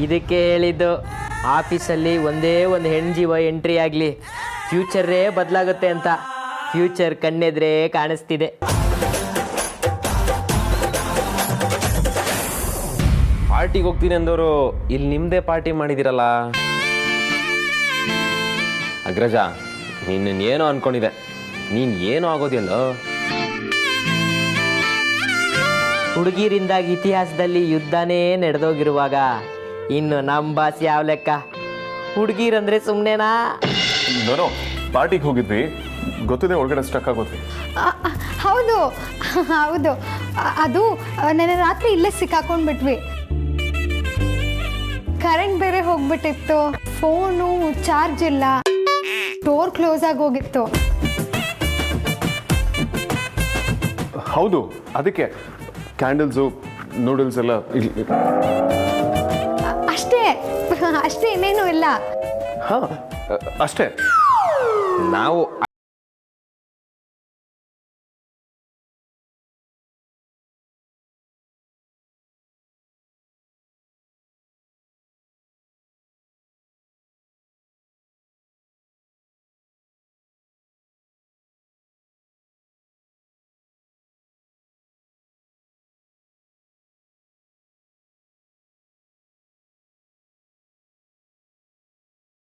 [SPEAKER 10] ಇದಕ್ಕೆ ಹೇಳಿದ್ದು ಆಫೀಸಲ್ಲಿ ಒಂದೇ ಒಂದು ಹೆಣ್ಜೀವ ಎಂಟ್ರಿ ಆಗಲಿ ಫ್ಯೂಚರೇ ಬದಲಾಗುತ್ತೆ ಅಂತ. ಫ್ಯೂಚರ್ ಕಣ್ಣೆದ್ರೆ ಕಾಣಿಸ್ತಿದೆ.
[SPEAKER 8] ಪಾರ್ಟಿಗೆ ಹೋಗ್ತೀನಿ ಅಂದವರು ಇಲ್ಲಿ ನಿಮ್ಮದೇ ಪಾರ್ಟಿ ಮಾಡಿದಿರಲ್ಲ. ಅಗ್ರಜ, ನಿನ್ನೇನೋ ಅನ್ಕೊಂಡಿದೆ, ನೀನು ಏನೂ ಆಗೋದಿಲ್ಲೋ.
[SPEAKER 10] ಹುಡುಗಿರಿಂದಾಗಿ ಇತಿಹಾಸದಲ್ಲಿ ಯುದ್ಧನೇ ನಡೆದೋಗಿರುವಾಗ ಇನ್ನು ನಮ್ಮ ಬಾಸ್ ಯಾವ ಲೆಕ್ಕ? ಹುಡುಗಿರಂದ್ರೆ ಸುಮ್ಮನೆನಾ?
[SPEAKER 2] ನೋನೋ, ಪಾರ್ಟಿಗೆ ಹೋಗಿದ್ವಿ, ಗೊತ್ತಿದೆ ಒಳಗಡೆ ಸ್ಟಕ್ ಆಗೋದ್ವಿ.
[SPEAKER 1] ಹೌದು ಹೌದು, ಅದು ನೆನ್ನೆ ರಾತ್ರಿ ಇಲ್ಲೇ ಸಿಕ್ಕಾಕೊಂಡ್ಬಿಟ್ವಿ. ಕರೆಂಟ್ ಬೇರೆ ಹೋಗ್ಬಿಟ್ಟಿತ್ತು, ಫೋನು ಚಾರ್ಜ್ ಇಲ್ಲ, ಡೋರ್ ಕ್ಲೋಸ್ ಆಗಿ ಹೋಗಿತ್ತು.
[SPEAKER 2] ಹೌದು, ಅದಕ್ಕೆ ಕ್ಯಾಂಡಲ್ಸು ನೂಡಲ್ಸ್ ಎಲ್ಲ
[SPEAKER 1] ಅಷ್ಟೇ ಅಷ್ಟೇ, ಇನ್ನೇನು ಇಲ್ಲ.
[SPEAKER 2] ಹಾಂ ಅಷ್ಟೇ.
[SPEAKER 8] ನಾವು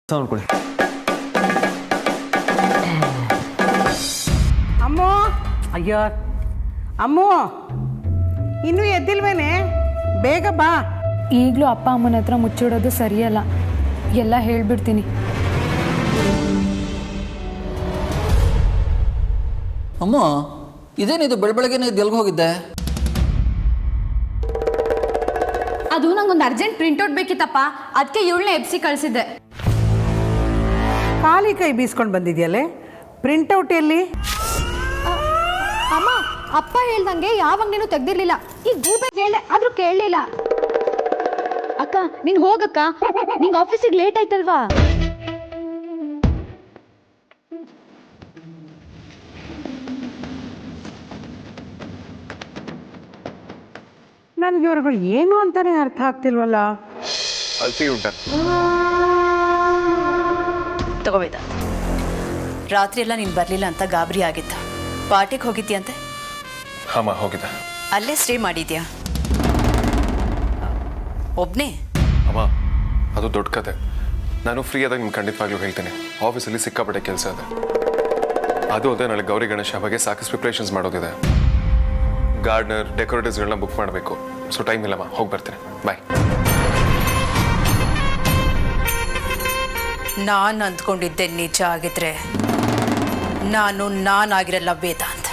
[SPEAKER 2] ಅನ್ಕೊಳ್ಳಿ.
[SPEAKER 5] ಅಮ್ಮೋ, ಅಯ್ಯೋ ಅಮ್ಮೋ, ಇನ್ನೂ ಎದ್ದಿಲ್ವೇನೆ? ಬೇಗ ಬಾ.
[SPEAKER 1] ಈಗಲೂ ಅಪ್ಪ ಅಮ್ಮನ ಹತ್ರ ಮುಚ್ಚಿಡೋದು ಸರಿಯಲ್ಲ, ಎಲ್ಲ ಹೇಳ್ಬಿಡ್ತೀನಿ.
[SPEAKER 11] ಅಮ್ಮ, ಇದೇನಿದು ಬೆಳಬೆಳಗ್ಗೆನೇ ಎಲ್ಗೆ ಹೋಗಿದ್ದೆ?
[SPEAKER 6] ಅದು ನಂಗೊಂದು ಅರ್ಜೆಂಟ್ ಪ್ರಿಂಟ್ಔಟ್ ಬೇಕಿತ್ತಪ್ಪ, ಅದಕ್ಕೆ ಇವಳನ್ನ ಎಬ್ಸಿ ಕಳಿಸಿದ್ದೆ.
[SPEAKER 5] ಖಾಲಿ ಕೈ ಬೀಸ್ಕೊಂಡು ಬಂದಿದ್ಯಲ್ಲೇ, ಪ್ರಿಂಟೌಟ್ ಎಲ್ಲಿ?
[SPEAKER 1] ಅಮ್ಮ, ಅಪ್ಪ ಹೇಳ್ದಂಗೆ ಯಾವ ಅಂಗಡಿನೂ ತೆಗ್ದಿರ್ಲಿಲ್ಲ. ಈ ಗೂಬೆ ಹೇಳ್ದೆ ಆದ್ರೂ ಕೇಳಲಿಲ್ಲ.
[SPEAKER 6] ಅಕ್ಕ ನೀನ್ ಹೋಗಕ್ಕ, ನಿಂಗೆ ಆಫೀಸಿಗೆ ಲೇಟ್ ಆಯ್ತಲ್ವಾ?
[SPEAKER 5] ನನಗೆ ಇವ್ರುಗಳು ಏನು ಅಂತಾನೆ ಅರ್ಥ ಆಗ್ತಿಲ್ವಲ್ಲ.
[SPEAKER 7] ತಗೋಬೇಡ. ರಾತ್ರಿ ಎಲ್ಲ ನೀನು ಬರಲಿಲ್ಲ ಅಂತ ಗಾಬರಿ ಆಗಿದ್ದ. ಪಾರ್ಟಿಗೆ ಹೋಗಿದ್ಯಂತೆ?
[SPEAKER 2] ಹಾಂ ಹೋಗಿದ್ದೆ.
[SPEAKER 7] ಅಲ್ಲೇ ಸ್ಟೇ ಮಾಡಿದ್ಯಾ? ಒಬ್ಬನೇ?
[SPEAKER 2] ಅಮ್ಮ, ಅದು ದೊಡ್ಡ ಕತೆ. ನಾನು ಫ್ರೀ ಆದಾಗ ನಿಮ್ಗೆ ಖಂಡಿತವಾಗ್ಲೂ ಹೇಳ್ತೀನಿ. ಆಫೀಸಲ್ಲಿ ಸಿಕ್ಕಾಪಟ್ಟೆ ಕೆಲಸ ಇದೆ. ಅದು ಅದೇ, ನಾಳೆ ಗೌರಿ ಗಣೇಶ ಹಬ್ಬಕ್ಕೆ ಸಾಕಷ್ಟು ಪ್ರಿಪ್ರೇಷನ್ಸ್ ಮಾಡೋದಿದೆ. ಗಾರ್ಡ್ನರ್, ಡೆಕೋರೇಟರ್ಸ್ಗಳನ್ನ ಬುಕ್ ಮಾಡಬೇಕು. ಸೊ ಟೈಮ್ ಇಲ್ಲಮ್ಮ, ಹೋಗಿ ಬರ್ತೀನಿ. ಬಾಯ್.
[SPEAKER 7] ನಾನು ಅಂದ್ಕೊಂಡಿದ್ದೆ ನಿಜ ಆಗಿದ್ರೆ ನಾನಾಗಿರಲ್ಲ ವೇದಾಂತ್.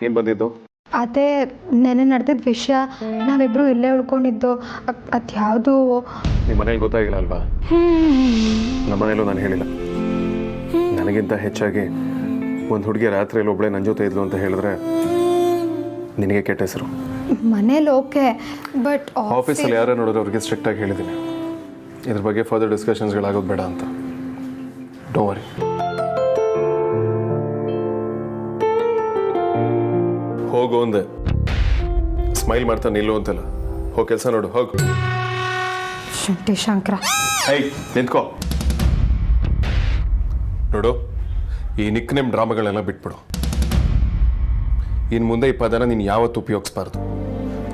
[SPEAKER 2] ಏನು ಬಂದಿದ್ದು?
[SPEAKER 1] ಅದೇ ನೆನೆ ನಡೆದಿದ್ದ ವಿಷಯ, ನಾವಿಬ್ರು ಇಲ್ಲೇ ಉಳ್ಕೊಂಡಿದ್ದು. ಅದ್ಯಾವುದು
[SPEAKER 2] ನಿಮ್ಮ ಮನೇಲಿ ಗೊತ್ತಾಗಿಲ್ಲ ಅಲ್ವಾ? ನಮ್ಮ ಮನೇಲೂ ನಾನು ಹೇಳಿಲ್ಲ. ನನಗಿಂತ ಹೆಚ್ಚಾಗಿ ಒಂದು ಹುಡುಗಿ ರಾತ್ರಿಯಲ್ಲಿ ಒಬ್ಬಳೆ ನನ್ನ ಜೊತೆ ಇದ್ಲು ಅಂತ ಹೇಳಿದ್ರೆ ನಿನಗೆ ಕೆಟ್ಟ ಹೆಸರು.
[SPEAKER 1] ಮನೇಲಿ ಓಕೆ, ಬಟ್
[SPEAKER 2] ಆಫೀಸಲ್ಲಿ ಯಾರು ನೋಡಿದ್ರೆ ಅವ್ರಿಗೆ ಸ್ಟ್ರಿಕ್ಟಾಗಿ ಹೇಳಿದ್ದೀನಿ, ಇದ್ರ ಬಗ್ಗೆ ಫರ್ದರ್ ಡಿಸ್ಕಷನ್ಸ್ಗಳಾಗೋದು ಬೇಡ ಅಂತ. Don't worry. ಹೋಗು ಅಂದೆ, ಸ್ಮೈಲ್ ಮಾಡ್ತಾ ನಿಲ್ಲು ಅಂತಲ್ಲ. ಹೋಗಿ ಕೆಲಸ ನೋಡು, ಹೋಗು.
[SPEAKER 1] ಶೆಟ್ಟಿ ಶಂಕರ,
[SPEAKER 2] ಏಯ್ ನಿಂತ್ಕೋ. ನೋಡು, ಈ ನಿಕ್ ನೇಮ್ ಡ್ರಾಮಾಗಳೆಲ್ಲ ಬಿಟ್ಬಿಡು. ಇನ್ನು ಮುಂದೆ ಈ ಪದನ ನೀನು ಯಾವತ್ತೂ ಉಪಯೋಗಿಸ್ಬಾರ್ದು.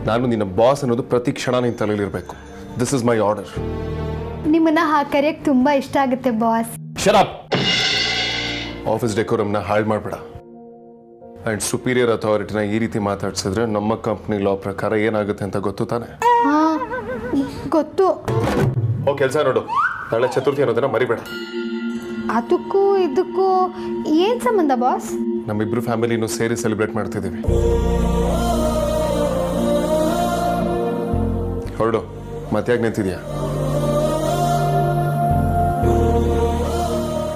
[SPEAKER 2] ನಾನು ನಿನ್ನ ಬಾಸ್ ಅನ್ನೋದು ಪ್ರತಿ ಕ್ಷಣ ನಿನ್ನ ತಲೆಯಲ್ಲಿರಬೇಕು. This is my order.
[SPEAKER 1] ನಿಮ್ಮನ್ನ ಕರೆಯಕ್ಕೆ ತುಂಬಾ ಇಷ್ಟ ಆಗುತ್ತೆ ಬಾಸ್.
[SPEAKER 2] ಶಟ್ ಆಫೀಸ್ ಡೆಕೋರಮ್ನ ಹಾಳು ಮಾಡಬೇಡ. ಆ್ಯಂಡ್ ಸುಪೀರಿಯರ್ ಅಥಾರಿಟಿನ ಈ ರೀತಿ ಮಾತಾಡ್ಸಿದ್ರೆ ನಮ್ಮ ಕಂಪ್ನಿ ಲಾ ಪ್ರಕಾರ ಏನಾಗುತ್ತೆ ಅಂತ ಗೊತ್ತು ತಾನೆ?
[SPEAKER 1] ಹಾ ಗೊತ್ತು.
[SPEAKER 2] ಹೋಗಿ ಕೆಲಸ ನೋಡು. ನಾಳೆ ಚತುರ್ಥಿ ಅನ್ನೋದನ್ನ ಮರಿಬೇಡ.
[SPEAKER 1] ಅದಕ್ಕೂ ಇದಕ್ಕೂ ಏನ್ ಸಂಬಂಧ ಬಾಸ್?
[SPEAKER 2] ನಮ್ಮಿಬ್ರು ಫ್ಯಾಮಿಲಿನೂ ಸೇರಿ ಸೆಲೆಬ್ರೇಟ್ ಮಾಡ್ತಿದ್ದೀವಿ. ಹೊರಡು. ಮತ್ತ್ಯಾಕೆ ನಿಂತಿದ್ಯಾ?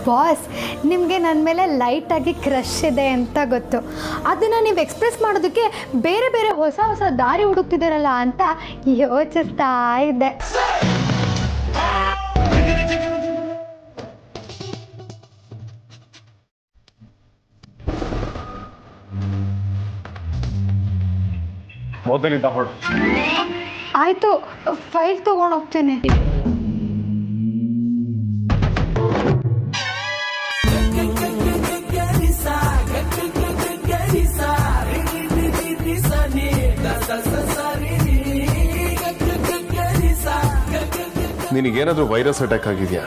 [SPEAKER 1] ಬಾಸ್, ನಿಮಗೆ ನನ್ನ ಮೇಲೆ ಲೈಟಾಗಿ ಕ್ರಶ್ ಇದೆ ಅಂತ ಗೊತ್ತು. ಅದನ್ನು ನೀವು ಎಕ್ಸ್ಪ್ರೆಸ್ ಮಾಡೋದಕ್ಕೆ ಬೇರೆ ಬೇರೆ ಹೊಸ ಹೊಸ ದಾರಿ ಹುಡುಕ್ತಿದ್ದೀರಲ್ಲ ಅಂತ ಯೋಚಿಸ್ತಾ ಇದ್ದೆ.
[SPEAKER 2] ಮೊದಲಿಂದ ಹೊರಡು.
[SPEAKER 1] ಆಯಿತು, ಫೈಲ್ ತೊಗೊಂಡು ಹೋಗ್ತೀನಿ.
[SPEAKER 2] ನಿನಗೇನಾದ್ರೂ ವೈರಸ್ ಅಟ್ಯಾಕ್ ಆಗಿದೆಯಾ?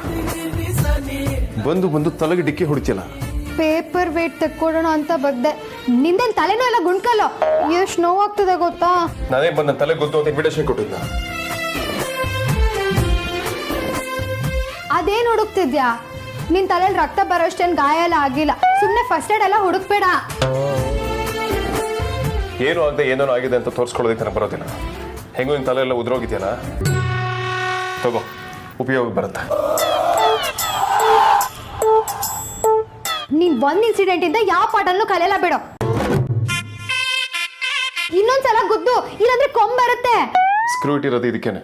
[SPEAKER 2] ಬಂದು ಬಂದು ತಲೆಗೆ ಡಿಕ್ಕಿ ಹೊಡಿತಿಲ್ಲ.
[SPEAKER 1] ಪೇಪರ್ ವೇಟ್ ತಕ್ಕೊಡೋಣ ಅಂತ ಬಗ್ದೆ. ನಿಂದೇನು ತಲೆನೋ ಎಲ್ಲ ಗುಂಡ್ಕಲ್ಲೋ? ಎಷ್ಟು ನೋವಾಗ್ತದೆ ಗೊತ್ತಾ?
[SPEAKER 2] ನಾನೇ ಬಂದ ತಲೆ ಗೊತ್ತು ಅಂತ ಇನ್ವಿಟೇಷನ್ ಕೊಟ್ಟಿದ್ದ.
[SPEAKER 1] ಅದೇನು ಹುಡುಕ್ತಿದ್ಯಾ? ನಿನ್ ತಲೆಯಲ್ಲಿ ರಕ್ತ ಬರೋಷ್ಟೇನು ಗಾಯ ಎಲ್ಲ ಆಗಿಲ್ಲ. ಸುಮ್ಮನೆ ಫಸ್ಟ್ ಏಡ್ ಎಲ್ಲ ಹುಡುಕ್ಬೇಡ.
[SPEAKER 2] ಏನು ಆಗದೆ ಏನೋ ಆಗಿದೆ ಅಂತ ತೋರಿಸ್ಕೊಳ್ಳೋದಕ್ಕೆ ನನಗೆ ಬರೋದಿಲ್ಲ. ಹೆಂಗೋ ನಿನ್ನ ತಲೆ ಎಲ್ಲ ಉದ್ರೋಗಿದೆಯಲ್ಲ, ತಗೋ, ಉಪಯೋಗ ಬರುತ್ತೆ.
[SPEAKER 1] ನೀನ್ ಒಂದ್ ಇನ್ಸಿಡೆಂಟ್ ಇಂದ ಯಾವ ಪಾಠನೂ ಕಲಿಯಲ್ಲ ಬಿಡು. ಇನ್ನೊಂದ್ಸಲ ಗುದ್ದು, ಇಲ್ಲಾಂದ್ರೆ ಕೊಂಬರುತ್ತೆ.
[SPEAKER 2] ಸ್ಕ್ರೂ ಇಟ್ಟಿರೋದು ಇದಕ್ಕೇನೆ.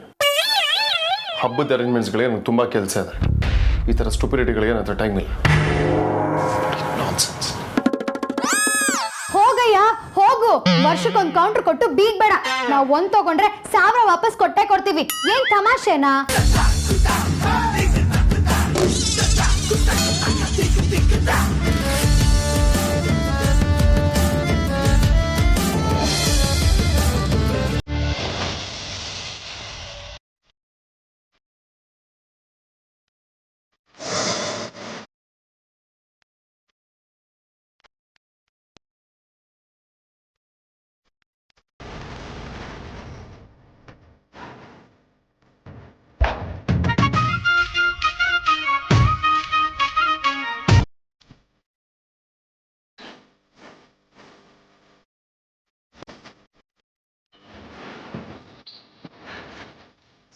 [SPEAKER 2] ಹಬ್ಬದ ಅರೇಂಜ್ಮೆಂಟ್ಸ್ಗಳಿಗೆ ನನಗೆ ತುಂಬ ಕೆಲಸ ಇದೆ. ಈ ಥರ ಸ್ಟುಪಿಡಿಟಿಗಳಿಗೆ ನನ್ನ ಹತ್ರ ಟೈಮ್ ಇಲ್ಲ.
[SPEAKER 1] ಹೋಗಯ್ಯ ಹೋಗು. ವರ್ಷಕ್ಕೊಂದು ಕೌಂಟರ್ ಕೊಟ್ಟು ಬೀಗ್ ಬೇಡ. ನಾವು ಒಂದ್ ತಗೊಂಡ್ರೆ 1000 ವಾಪಸ್ ಕೊಟ್ಟೆ ಕೊಡ್ತೀವಿ. ಏನ್ ತಮಾಷೆನಾ?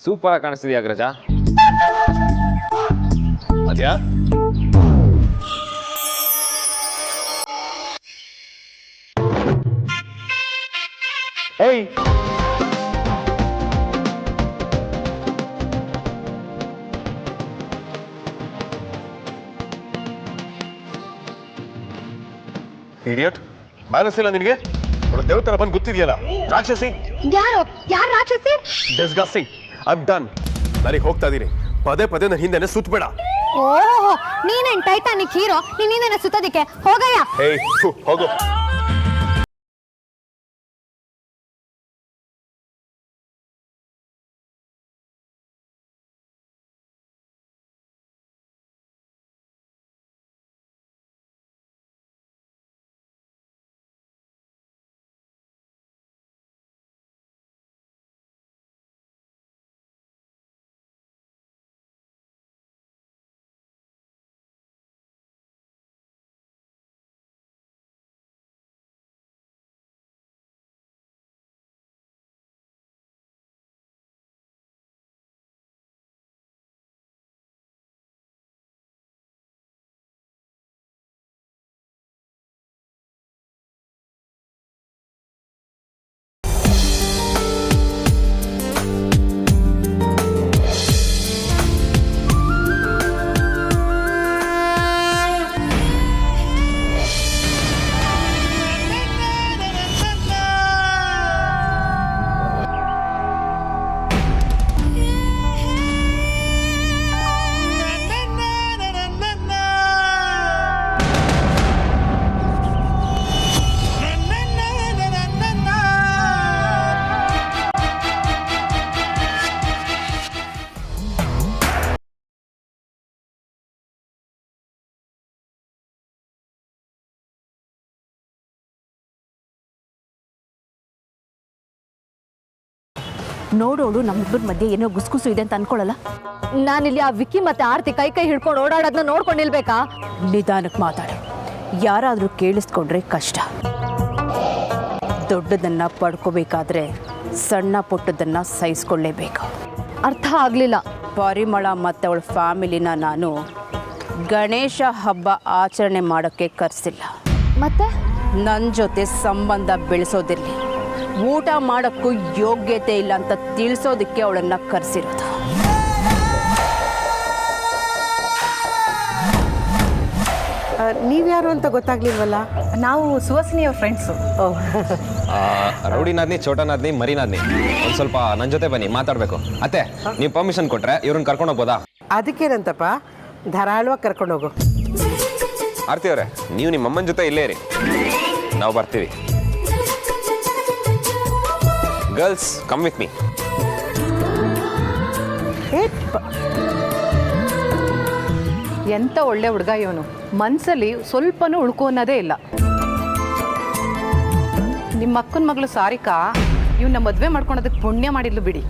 [SPEAKER 12] ಸೂಪರ್ ಆಗಿ ಕಾಣಿಸ್ತಿದ್ಯಾ ಅಗ್ರಜ?
[SPEAKER 2] ಅದ್ಯಾ?
[SPEAKER 12] ಏಯ್,
[SPEAKER 2] ಇಡಿಯಟ್, ಮನಸ್ಸಿಲ್ಲ ನಿನಗೆ? ದೇವತರ ಬಂದು ಗೊತ್ತಿದೆಯಲ್ಲ, ರಾಕ್ಷಸಿ.
[SPEAKER 1] ಯಾರು ರಾಕ್ಷಸಿ?
[SPEAKER 2] ಡಿಸ್ಗಸ್ಟಿಂಗ್. I am done. ನನಗೆ ಹೋಗ್ತಾ ಇದೀನಿ. ಪದೇ ಪದೇ ನನ್ನ ಹಿಂದೆನೆ ಸುತ್ತಬೇಡ.
[SPEAKER 1] ಓಹೋ, ನೀನೇನ್ ಟೈಟಾನಿಕ್ ಹೀರೋ? ನೀನ್ ಹಿಂದೆನೆ ಸುತ್ತೋದಿಕ್ಕೆ? ಹೋಗಯ್ಯ.
[SPEAKER 2] ಏಯ್, ಹೋಗು.
[SPEAKER 6] ನೋಡೋಳು ನಮ್ಮಿಬ್ಬರ ಮಧ್ಯೆ ಏನೋ ಗುಸ್ಗುಸು ಇದೆ ಅಂತ ಅನ್ಕೊಳ್ಳಲ್ಲ.
[SPEAKER 9] ನಾನಿಲ್ಲಿ ಆ ವಿಕ್ಕಿ ಮತ್ತೆ ಆರ್ತಿ ಕೈ ಕೈ ಹಿಡ್ಕೊಂಡು ಓಡಾಡೋದನ್ನ ನೋಡ್ಕೊಂಡು ನಿಲ್ಬೇಕಾ?
[SPEAKER 6] ನಿಧಾನಕ್ಕೆ ಮಾತಾಡು. ಯಾರಾದರೂ ಕೇಳಿಸ್ಕೊಂಡ್ರೆ ಕಷ್ಟ. ದೊಡ್ಡದನ್ನ ಪಡ್ಕೋಬೇಕಾದ್ರೆ ಸಣ್ಣ ಪುಟ್ಟದನ್ನ ಸಹಿಸ್ಕೊಳ್ಳೇಬೇಕು.
[SPEAKER 9] ಅರ್ಥ ಆಗಲಿಲ್ಲ.
[SPEAKER 6] ಪರಿಮಳ ಮತ್ತು ಅವಳ ಫ್ಯಾಮಿಲಿನ ನಾನು ಗಣೇಶ ಹಬ್ಬ ಆಚರಣೆ ಮಾಡೋಕ್ಕೆ ಕರೆಸಿಲ್ಲ.
[SPEAKER 9] ಮತ್ತೆ
[SPEAKER 6] ನನ್ನ ಜೊತೆ ಸಂಬಂಧ ಬೆಳೆಸೋದಿರಲಿ, ಊಟ ಮಾಡೋಕ್ಕೂ ಯೋಗ್ಯತೆ ಇಲ್ಲ ಅಂತ ತಿಳಿಸೋದಕ್ಕೆ ಅವಳನ್ನು ಕರೆಸಿರೋದು.
[SPEAKER 5] ನೀವ್ಯಾರು ಅಂತ ಗೊತ್ತಾಗ್ಲಿಲ್ವಲ್ಲ? ನಾವು ಸುಹಾಸಿನಿಯ ಫ್ರೆಂಡ್ಸು.
[SPEAKER 12] ರೌಡಿ ನಾದ್ನಿ, ಚೋಟ ನಾದ್ನಿ, ಮರಿ ನಾದ್ನಿ, ಒಂದು ಸ್ವಲ್ಪ ನನ್ನ ಜೊತೆ ಬನ್ನಿ, ಮಾತಾಡಬೇಕು. ಅತ್ತೆ, ನೀವು ಪರ್ಮಿಷನ್ ಕೊಟ್ರೆ ಇವ್ರನ್ನ ಕರ್ಕೊಂಡು ಹೋಗ್ಬೋದಾ?
[SPEAKER 5] ಅದಕ್ಕೇನಂತಪ್ಪ, ಧಾರಾಳವಾಗಿ ಕರ್ಕೊಂಡೋಗು.
[SPEAKER 12] ಆರ್ತಿ ಅವರೇ, ನೀವು ನಿಮ್ಮ ಅಮ್ಮನ ಜೊತೆ ಇಲ್ಲೇ ಇರಿ, ನಾವು ಬರ್ತೀವಿ. Girls, come with me.
[SPEAKER 13] ಎಂತ ಒಳ್ಳೆ ಹುಡುಗ ಇವನು. ಮನ್ಸಲ್ಲಿ ಸ್ವಲ್ಪನೂ ಉಳ್ಕೊ ಅನ್ನೋದೇ ಇಲ್ಲ. ನಿಮ್ಮ ಅಕ್ಕನ ಮಗಳು ಸಾರಿಕಾ ಇವನ್ನ ಮದುವೆ ಮಾಡ್ಕೊಳೋದಕ್ಕೆ ಪುಣ್ಯ ಮಾಡಿದ್ಲು ಬಿಡಿ.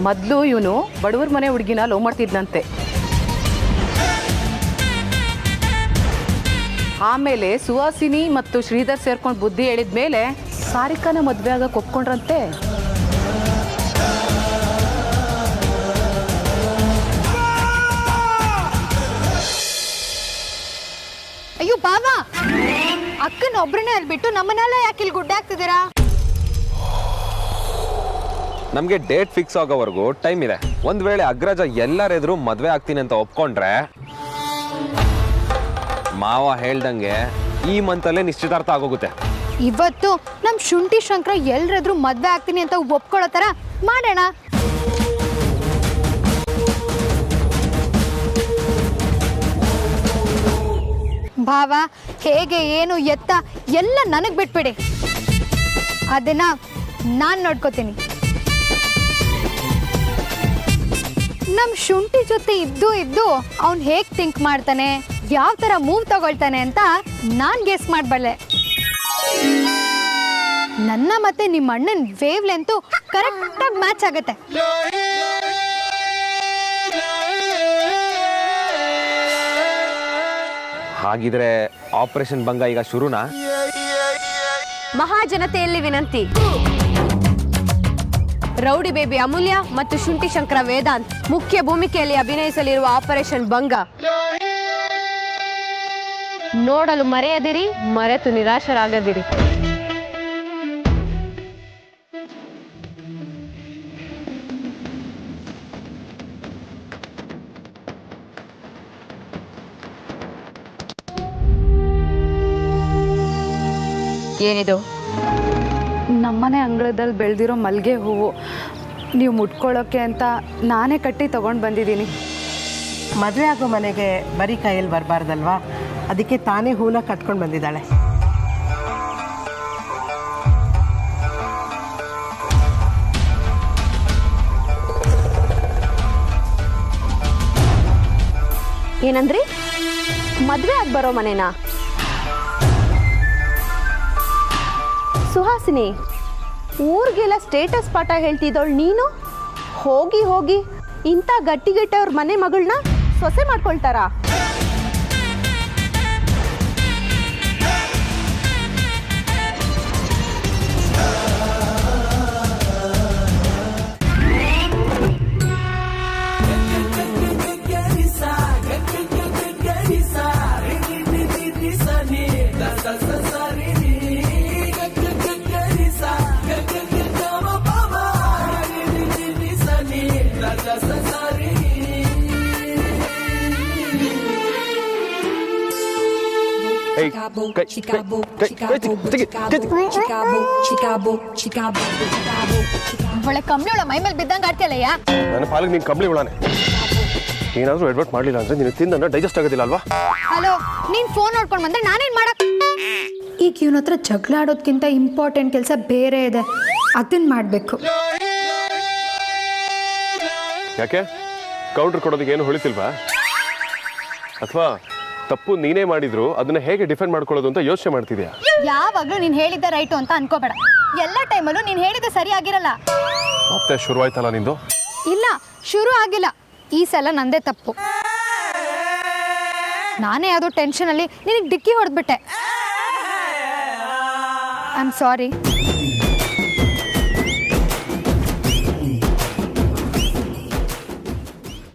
[SPEAKER 13] ಮೊದಲು ಇವನು ಬಡವರ ಮನೆ ಹುಡುಗಿನ ಲವ್ ಮಾಡ್ತಿದ್ನಂತೆ. ಆಮೇಲೆ ಸುಹಾಸಿನಿ ಮತ್ತು ಶ್ರೀಧರ್ ಸೇರ್ಕೊಂಡು ಬುದ್ಧಿ ಹೇಳಿದ್ಮೇಲೆ ಸಾರಿಕಾನ ಮದುವೆ ಆಗಕ್ಕೆ ಒಪ್ಕೊಂಡ್ರಂತೆ.
[SPEAKER 1] ಅಯ್ಯೋ ಬಾಬಾ, ಅಕ್ಕನ ಒಬ್ರನ್ನೇ ಅಲ್ಲಿ ಬಿಟ್ಟು ನಮ್ಮನ್ನೆಲ್ಲ ಯಾಕೆ ಇಲ್ಲಿ ಗುಡ್ಡ ಹಾಕ್ತಿದ್ದೀರಾ?
[SPEAKER 12] ನಮಗೆ ಡೇಟ್ ಫಿಕ್ಸ್ ಆಗೋವರೆಗೂ ಟೈಮ್ ಇದೆ. ಒಂದ್ ವೇಳೆ ಅಗ್ರಜ ಎಲ್ಲರೆದ್ರು ಮದ್ವೆ ಆಗ್ತೀನಿ ಅಂತ ಒಪ್ಕೊಂಡ್ರೆ ಮಾವ ಹೇಳ್ದಂಗೆ ಈ ಮಂತಲ್ಲೇ ನಿಶ್ಚಿತಾರ್ಥ ಆಗೋಗುತ್ತೆ.
[SPEAKER 1] ಇವತ್ತು ನಮ್ ಶುಂಠಿ ಶಂಕರ ಎಲ್ರಾದ್ರೂ ಮದ್ವೆ ಆಗ್ತೀನಿ ಅಂತ ಒಪ್ಕೊಳ್ಳೋ ತರ ಮಾಡೋಣ. ಭಾವ ಹೇಗೆ ಏನು ಎತ್ತ ಎಲ್ಲ ನನಗ್ ಬಿಟ್ಬಿಡಿ, ಅದನ್ನ ನಾನ್ ನೋಡ್ಕೋತೀನಿ. ನಮ್ ಶುಂಠಿ ಜೊತೆ ಇದ್ದು ಅವ್ನ್ ಹೇಗ್ ಥಿಂಕ್ ಮಾಡ್ತಾನೆ, ಯಾವ ತರ ಮೂವ್ ತಗೊಳ್ತಾನೆ ಅಂತ ನಾನ್ ಗೆಸ್ ಮಾಡ್ಬಲ್ಲೆ. ನನ್ನ ಮತ್ತೆ ನಿಮ್ಮ ಅಣ್ಣನ ವೇವ್ ಲೆಂತು ಕರೆಕ್ಟಾಗಿ ಮ್ಯಾಚ್ ಆಗತ್ತೆ.
[SPEAKER 12] ಹಾಗಿದ್ರೆ ಆಪರೇಷನ್ ಭಂಗ ಈಗ ಶುರುನಾ?
[SPEAKER 9] ಮಹಾಜನತೆಯಲ್ಲಿ ವಿನಂತಿ. ರೌಡಿ ಬೇಬಿ ಅಮೂಲ್ಯ ಮತ್ತು ಶುಂಠಿ ಶಂಕರ ವೇದಾಂತ್ ಮುಖ್ಯ ಭೂಮಿಕೆಯಲ್ಲಿ ಅಭಿನಯಿಸಲಿರುವ ಆಪರೇಷನ್ ಭಂಗ ನೋಡಲು ಮರೆಯದಿರಿ, ಮರೆತು ನಿರಾಶರಾಗದಿರಿ.
[SPEAKER 13] ಏನಿದು? ನಮ್ಮನೆ ಅಂಗಳದಲ್ಲಿ ಬೆಳೆದಿರೋ ಮಲ್ಲಿಗೆ ಹೂವು. ನೀವು ಮುಟ್ಕೊಳ್ಳೋಕ್ಕೆ ಅಂತ ನಾನೇ ಕಟ್ಟಿ ತಗೊಂಡು ಬಂದಿದ್ದೀನಿ.
[SPEAKER 5] ಮದುವೆ ಆಗೋ ಮನೆಗೆ ಬರೀ ಕೈಯಲ್ಲಿ ಬರಬಾರ್ದಲ್ವಾ, ಅದಕ್ಕೆ ತಾನೇ ಹೂನ ಕಟ್ಕೊಂಡು ಬಂದಿದ್ದಾಳೆ.
[SPEAKER 9] ಏನಂದ್ರಿ? ಮದುವೆ ಆಗಿ ಬರೋ ಮನೆನಾ? ಸುಹಾಸಿನಿ, ಊರಿಗೆಲ್ಲ ಸ್ಟೇಟಸ್ ಪಾಠ ಹೇಳ್ತಿದ್ದವಳು ನೀನು ಹೋಗಿ ಹೋಗಿ ಇಂಥ ಗಟ್ಟಿಗೆಟ್ಟವ್ರ ಮನೆ ಮಗಳನ್ನ ಸೊಸೆ ಮಾಡ್ಕೊಳ್ತಾರಾ?
[SPEAKER 1] ಒಳ್ಳೆ ಕಂಬಳಿಯೊಳ ಮೈ ಮೇಲೆ ಬಿದ್ದಂಗೆ ಆಡ್ತಿಯಲ್ಲಯ್ಯ.
[SPEAKER 2] ನನ್ನ ಪಾಲಿಗೆ ನೀನು ಕಂಬಳಿ ಉಳಾನೆ. ಏನಾದರೂ ಅಡ್ವರ್ಟ್ ಮಾಡಲಿಲ್ಲ ಅಂದ್ರೆ ನೀನು ತಿಂದ ಡೈಜೆಸ್ಟ್ ಆಗೋದಿಲ್ಲ ಅಲ್ವಾ?
[SPEAKER 1] ಹಲೋ, ನೀನ್ ಫೋನ್ ನೋಡ್ಕೊಂಡು ಬಂದ್ರೆ ನಾನೇನ್ ಮಾಡಕ್? ಈಗ ಇವನ ಹತ್ರ ಜಗಳ ಆಡೋದ್ಕಿಂತ ಇಂಪಾರ್ಟೆಂಟ್ ಕೆಲಸ ಬೇರೆ ಇದೆ, ಅದನ್ನ ಮಾಡಬೇಕು.
[SPEAKER 2] ಯಾಕೆ ಕೌಂಟರ್ ಕೊಡೋದಕ್ಕೆ ಏನು ಹೊಳಿತಿಲ್ವಾ? ಅಥವಾ ತಪ್ಪು ನೀನೇ ಮಾಡಿದ್ರು ಅದನ್ನ ಹೇಗೆ ಡಿಫೆಂಡ್ ಮಾಡ್ಕೊಳ್ಳೋದು ಅಂತ ಯೋಚನೆ ಮಾಡ್ತಿದ್ಯಾ?
[SPEAKER 1] ಯಾವಾಗಲೂ ನೀನು ಹೇಳಿದ್ದೆ ರೈಟು ಅಂತ ಅನ್ಕೋಬೇಡ. ಎಲ್ಲ ಟೈಮಲ್ಲೂ ನೀನು ಹೇಳಿದ್ದೆ ಸರಿ ಆಗಿರಲ್ಲ.
[SPEAKER 2] ಮತ್ತೆ ಶುರುವಾಯ್ತಲ್ಲ ನಿಂದು?
[SPEAKER 1] ಇಲ್ಲ, ಶುರು ಆಗಿಲ್ಲ. ಈ ಸಲ ನಂದೇ ತಪ್ಪು. ನಾನೇ ಯಾವುದೋ ಟೆನ್ಷನಲ್ಲಿ ನಿನಗೆ ಡಿಕ್ಕಿ ಹೊಡೆದ್ಬಿಟ್ಟೆ. I am sorry.